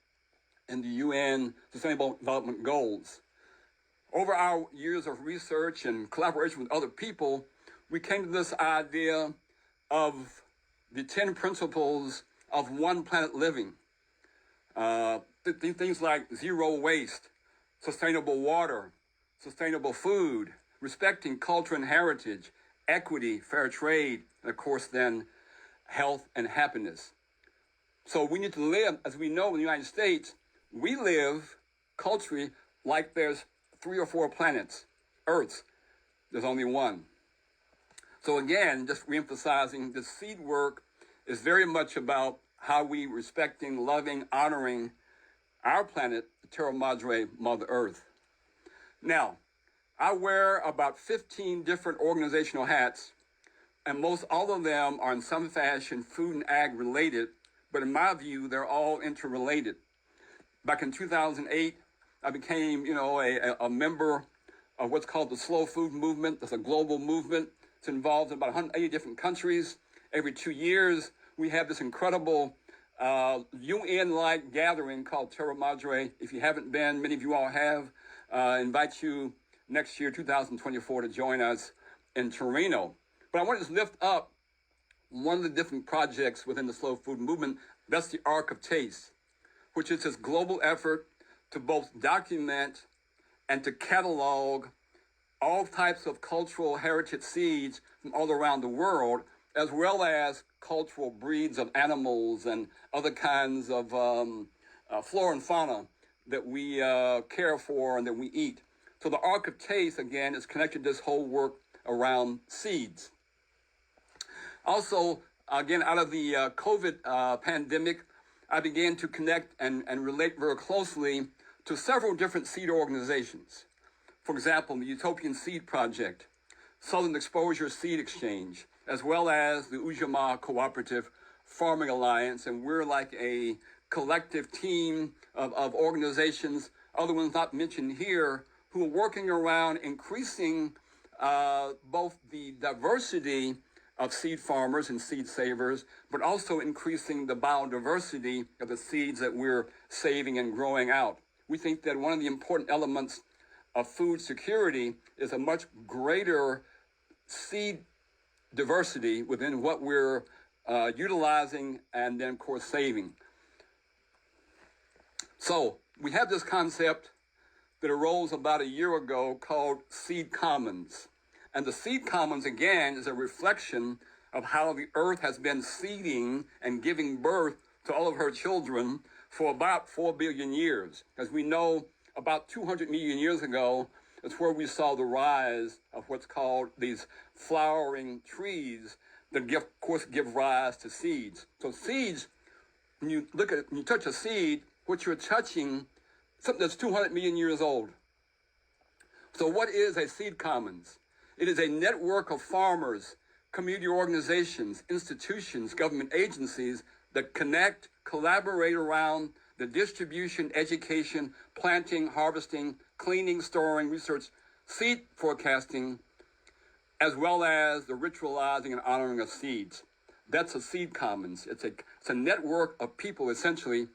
in the UN Sustainable Development Goals. Over our years of research and collaboration with other people, we came to this idea of the 10 principles of one planet living. Things like zero waste, sustainable water, sustainable food, respecting culture and heritage, equity, fair trade, and of course then health and happiness. So we need to live, as we know in the United States, we live culturally like there's 3 or 4 planets, Earths. There's only one. So again, just reemphasizing, the seed work is very much about how we respecting, loving, honoring our planet, the Terra Madre, Mother Earth. Now, I wear about 15 different organizational hats, and most all of them are in some fashion food and ag related, but in my view, they're all interrelated. Back in 2008, I became, a member of what's called the Slow Food Movement. That's a global movement. It's involved in about 180 different countries. Every 2 years, we have this incredible UN-like gathering called Terra Madre. If you haven't been, many of you all have. Invite you next year, 2024, to join us in Torino. But I want to just lift up one of the different projects within the Slow Food Movement. That's the Ark of Taste, which is this global effort to both document and to catalog all types of cultural heritage seeds from all around the world, as well as cultural breeds of animals and other kinds of flora and fauna that we care for and that we eat. So the Ark of Taste, again, is connected to this whole work around seeds. Also, again, out of the COVID pandemic, I began to connect and relate very closely to several different seed organizations. For example, the Utopian Seed Project, Southern Exposure Seed Exchange, as well as the Ujamaa Cooperative Farming Alliance. And we're like a collective team of organizations, other ones not mentioned here, who are working around increasing both the diversity of seed farmers and seed savers, but also increasing the biodiversity of the seeds that we're saving and growing out. We think that one of the important elements of food security is a much greater seed diversity within what we're utilizing and then, of course, saving. So we have this concept that arose about a year ago called Seed Commons. And the Seed Commons, again, is a reflection of how the earth has been seeding and giving birth to all of her children for about 4 billion years. As we know, about 200 million years ago, It's where we saw the rise of what's called these flowering trees that give, of course, give rise to seeds. So seeds, when you look at, when you touch a seed, what you're touching, something that's 200 million years old. So what is a seed commons? It is a network of farmers, community organizations, institutions, government agencies that connect, collaborate around the distribution, education, planting, harvesting, cleaning, storing, research, seed forecasting, as well as the ritualizing and honoring of seeds. That's a seed commons. It's a network of people, essentially.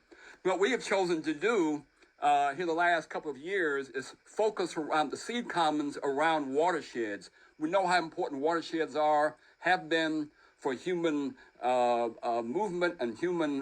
What we have chosen to do here the last couple of years is focus around the seed commons around watersheds. We know how important watersheds are, have been for human movement and human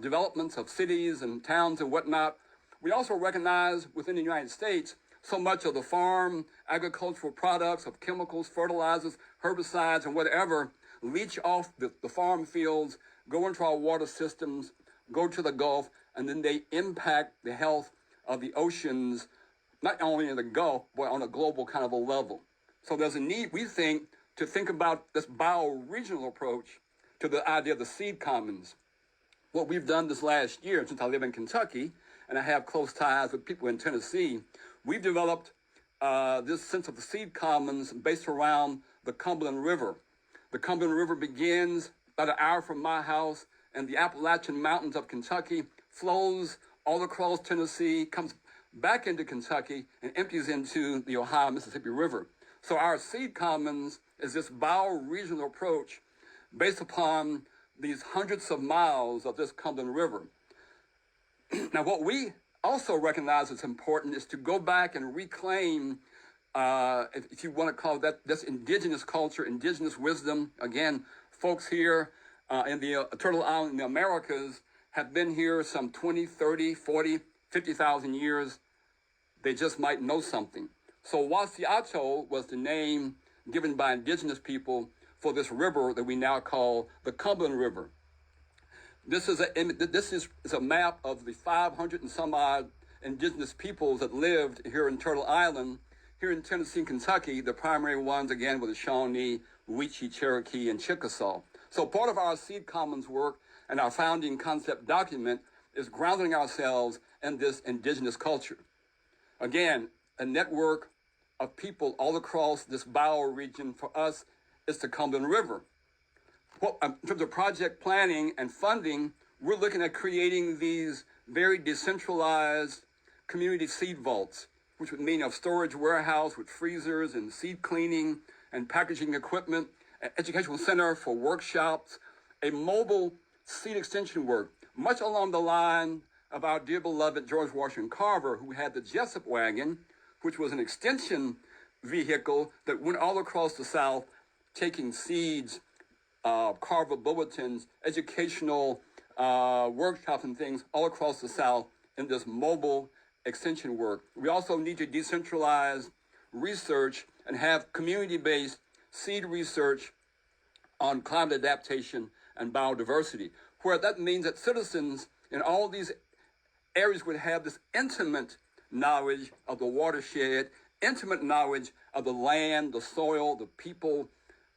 developments of cities and towns and whatnot. We also recognize within the United States so much of the farm, agricultural products of chemicals, fertilizers, herbicides, and whatever leach off the farm fields, go into our water systems, go to the Gulf, and then they impact the health of the oceans, not only in the Gulf, but on a global kind of a level. So there's a need, we think, to think about this bioregional approach to the idea of the seed commons. What we've done this last year, since I live in Kentucky, and I have close ties with people in Tennessee, we've developed this sense of the seed commons based around the Cumberland River. The Cumberland River begins about an hour from my house, and the Appalachian Mountains of Kentucky, flows all across Tennessee, comes back into Kentucky, and empties into the Ohio Mississippi River. So our seed commons is this bioregional approach based upon these hundreds of miles of this Cumberland River. Now, what we also recognize is important is to go back and reclaim, if you want to call that, this indigenous culture, indigenous wisdom. Again, folks here in the Turtle Island in the Americas have been here some 20, 30, 40, 50,000 years. They just might know something. So Wasiato was the name given by indigenous people for this river that we now call the Cumberland River. This is a map of the 500 and some odd indigenous peoples that lived here in Turtle Island. Here in Tennessee and Kentucky, the primary ones, again, were the Shawnee, Weechee, Cherokee, and Chickasaw. So part of our seed commons work and our founding concept document is grounding ourselves in this indigenous culture. Again, a network of people all across this bioregion for us is the Cumberland River. Well, in terms of project planning and funding, we're looking at creating these very decentralized community seed vaults, which would mean a storage warehouse with freezers and seed cleaning and packaging equipment, an educational center for workshops, a mobile seed extension work, much along the line of our dear beloved George Washington Carver, who had the Jessup wagon, which was an extension vehicle that went all across the South, taking seeds, Carver bulletins, educational workshops and things all across the South in this mobile extension work. We also need to decentralize research and have community-based seed research on climate adaptation and biodiversity, where that means that citizens in all these areas would have this intimate knowledge of the watershed, intimate knowledge of the land, the soil, the people,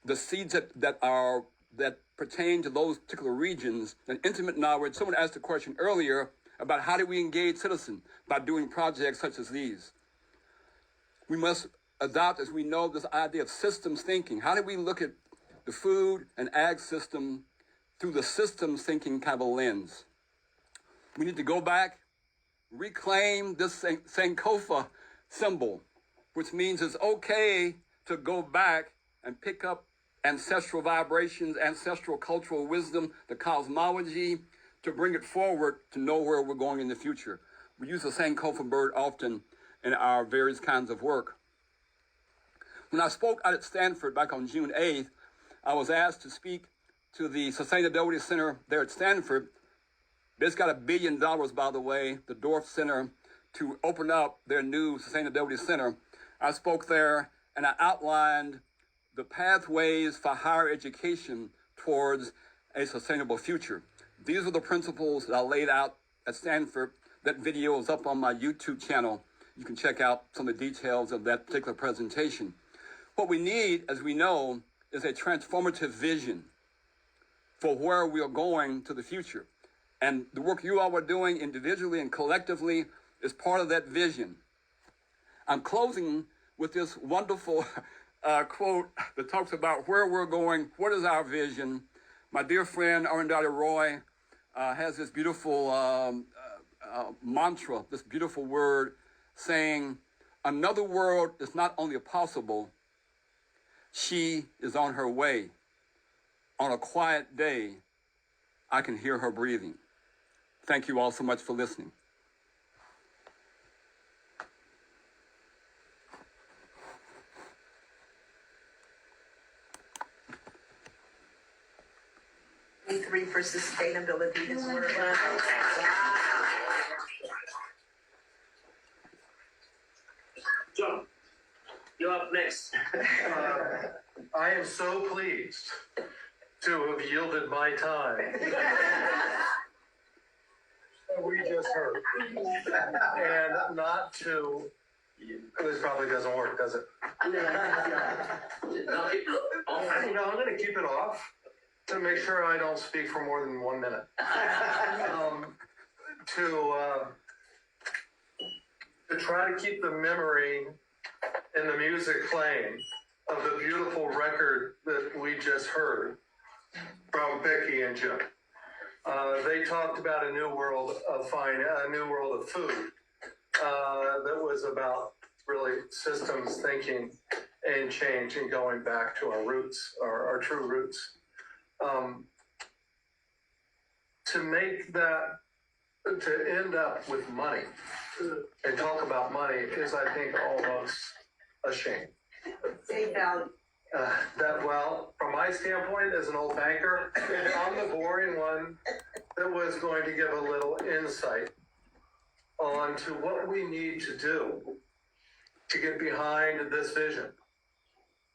the seeds that pertain to those particular regions, an intimate knowledge. Someone asked a question earlier about how do we engage citizens by doing projects such as these. We must adopt, as we know, this idea of systems thinking. How do we look at the food and ag system through the systems thinking kind of a lens? We need to go back, reclaim this Sankofa symbol, which means it's okay to go back and pick up ancestral vibrations, ancestral cultural wisdom, the cosmology, to bring it forward to know where we're going in the future. We use the Sankofa bird often in our various kinds of work. When I spoke out at Stanford back on June 8th, I was asked to speak to the Sustainability Center there at Stanford. It's got $1 billion, by the way, the Dorff Center, to open up their new Sustainability Center. I spoke there and I outlined the pathways for higher education towards a sustainable future. These are the principles that I laid out at Stanford. That video is up on my YouTube channel. you can check out some of the details of that particular presentation. What we need, as we know, is a transformative vision for where we are going to the future. And the work you all are doing individually and collectively is part of that vision. I'm closing with this wonderful quote that talks about where we're going, what is our vision. My dear friend Arundhati Roy has this beautiful mantra, this beautiful word saying, another world is not only possible, she is on her way. On a quiet day, I can hear her breathing. Thank you all so much for listening. Three for sustainability is where John, you're up next. I am so pleased to have yielded my time. We just heard. And not to, this probably doesn't work, does it? No, I'm going to keep it off to make sure I don't speak for more than 1 minute. To try to keep the memory and the music playing of the beautiful record that we just heard from Becky and Jim. They talked about a new world of food that was about really systems thinking and change and going back to our roots, our true roots. To make that, to end up with money and talk about money is, I think, almost a shame. say value. Well, from my standpoint as an old banker, I'm the boring one that was going to give a little insight onto what we need to do to get behind this vision.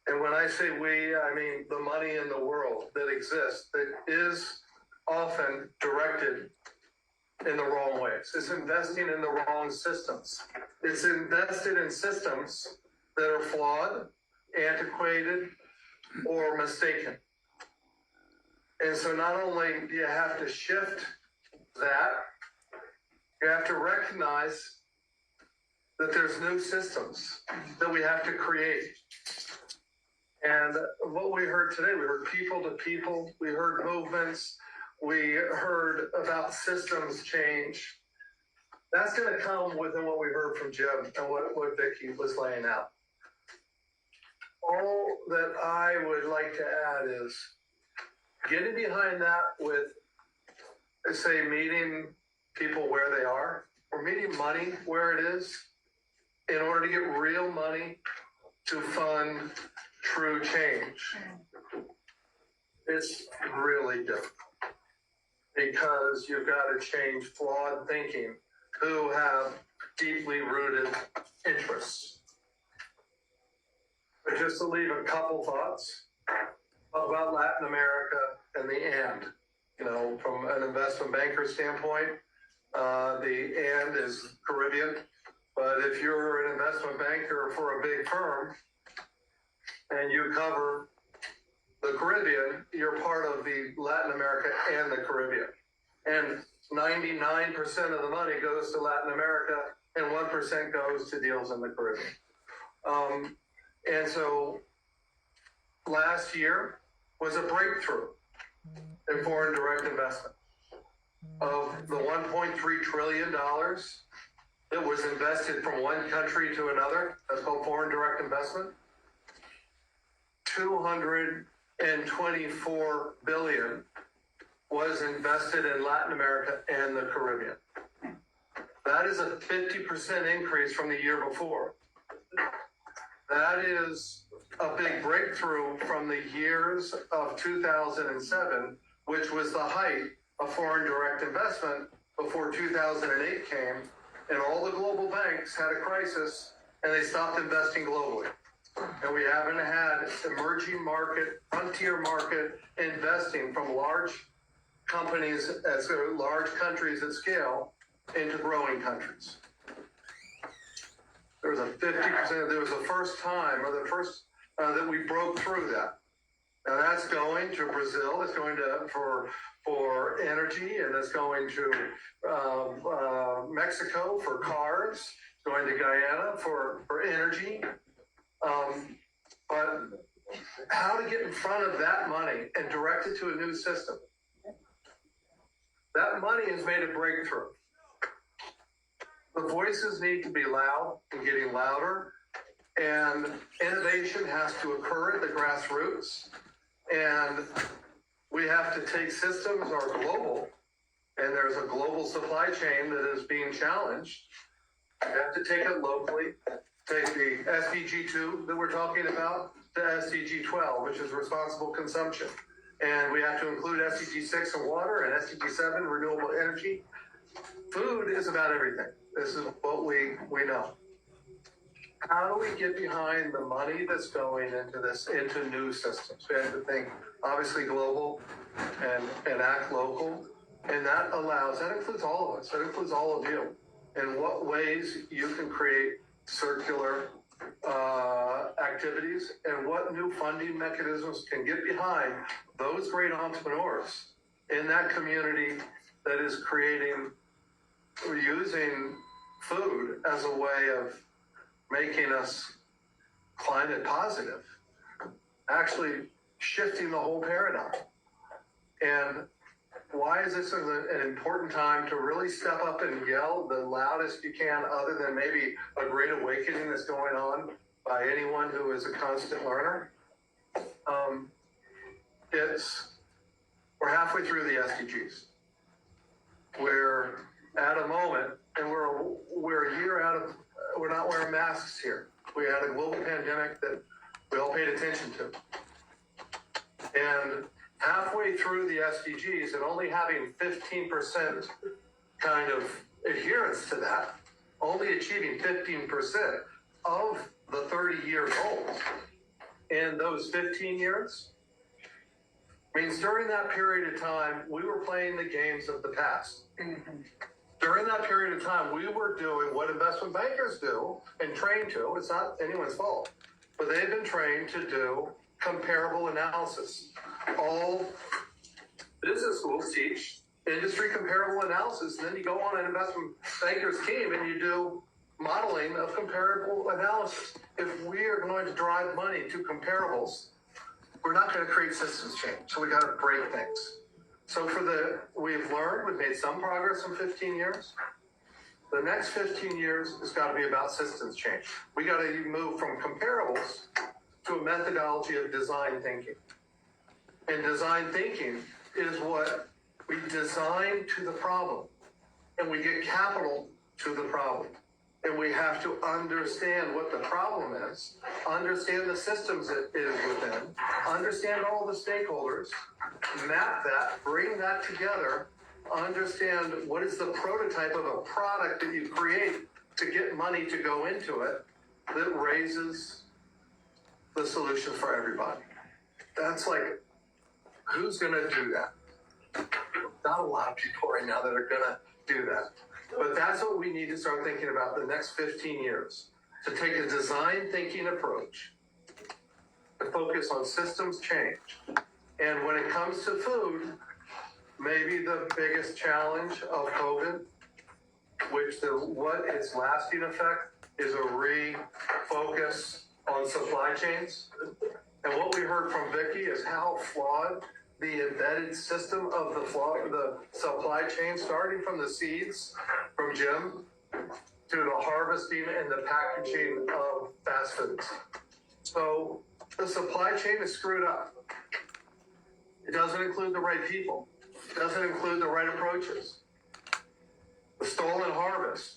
And when I say we, I mean the money in the world that exists that is often directed in the wrong ways. It's investing in the wrong systems. It's invested in systems that are flawed, antiquated, or mistaken. And so not only do you have to shift that, you have to recognize that there's new systems that we have to create. And what we heard today, we heard people to people, we heard movements, we heard about systems change. That's going to come within what we heard from Jim and what Vicki was laying out. All that I would like to add is getting behind that with, say, meeting people where they are, or meeting money where it is, in order to get real money to fund true change. It's really difficult because you've got to change flawed thinking who have deeply rooted interests. But just to leave a couple thoughts about Latin America and the and. You know, from an investment banker standpoint, the and is Caribbean. But if you're an investment banker for a big firm and you cover the Caribbean, you're part of the Latin America and the Caribbean. And 99% of the money goes to Latin America and 1% goes to deals in the Caribbean. And so last year was a breakthrough in foreign direct investment. Of the $1.3 trillion that was invested from one country to another, that's called foreign direct investment, 224 billion was invested in Latin America and the Caribbean. That is a 50% increase from the year before. That is a big breakthrough from the years of 2007, which was the height of foreign direct investment before 2008 came, and all the global banks had a crisis and they stopped investing globally. And we haven't had emerging market, frontier market investing from large companies, large countries at scale into growing countries. There was a 50%, there was the first time, or the first, that we broke through that. Now that's going to Brazil, it's going to, for energy, and it's going to Mexico for cars, it's going to Guyana for energy. But how to get in front of that money and direct it to a new system. That money has made a breakthrough. The voices need to be loud and getting louder, and innovation has to occur at the grassroots. And we have to take systems that are global, and there's a global supply chain that is being challenged. We have to take it locally, take the SDG 2 that we're talking about to SDG 12, which is responsible consumption. And we have to include SDG 6 in water and SDG 7 renewable energy. Food is about everything. This is what we know. How do we get behind the money that's going into this, into new systems? We have to think obviously global and act local. And that includes all of us, that includes all of you. In what ways you can create circular activities and what new funding mechanisms can get behind those great entrepreneurs in that community that is creating, using food as a way of making us climate positive, actually shifting the whole paradigm. And why is this an important time to really step up and yell the loudest you can, other than maybe a great awakening that's going on by anyone who is a constant learner? We're halfway through the SDGs. We're at a moment, and we're a year out of, we're not wearing masks here. We had a global pandemic that we all paid attention to. And halfway through the SDGs and only having 15% kind of adherence to that, only achieving 15% of the 30-year goals in those 15 years, means during that period of time, we were playing the games of the past. Mm-hmm. During that period of time, we were doing what investment bankers do and trained to. It's not anyone's fault, but they've been trained to do comparable analysis. All business schools teach industry comparable analysis, and then you go on an investment banker's team and you do modeling of comparable analysis. If we are going to drive money to comparables, we're not going to create systems change. So we got to break things. So we've learned, we've made some progress in 15 years. The next 15 years has got to be about systems change. We got to move from comparables to a methodology of design thinking. And design thinking is what we design to the problem, and we get capital to the problem. And we have to understand what the problem is, understand the systems it is within, understand all the stakeholders, map that, bring that together, understand what is the prototype of a product that you create to get money to go into it that raises the solution for everybody. That's like, who's going to do that? Not a lot of people right now that are going to do that. But that's what we need to start thinking about the next 15 years, to take a design thinking approach, to focus on systems change. And when it comes to food, maybe the biggest challenge of COVID, what its lasting effect is a refocus on supply chains. And what we heard from Vicki is how flawed the embedded system of the supply chain, starting from the seeds from Jim to the harvesting and the packaging of fast foods. So the supply chain is screwed up. It doesn't include the right people. It doesn't include the right approaches. The stolen harvest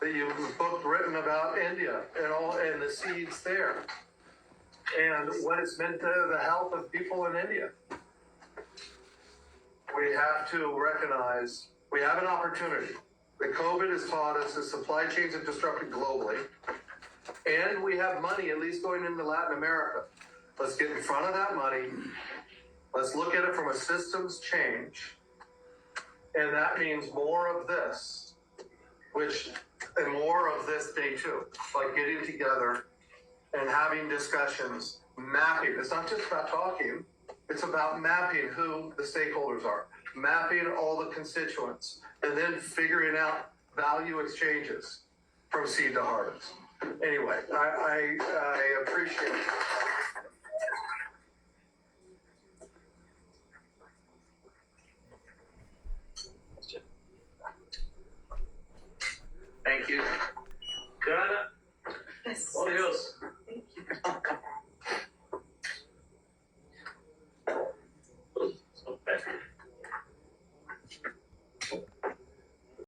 that you've written about India and the seeds there, and what it's meant to the health of people in India. We have to recognize we have an opportunity. The COVID has taught us that supply chains are disrupted globally, and we have money at least going into Latin America. Let's get in front of that money. Let's look at it from a systems change, and that means more of this, and more more of this day two, like getting together and having discussions, mapping. It's not just about talking, it's about mapping who the stakeholders are, mapping all the constituents, and then figuring out value exchanges from seed to harvest. Anyway, I appreciate it. Thank you. Could I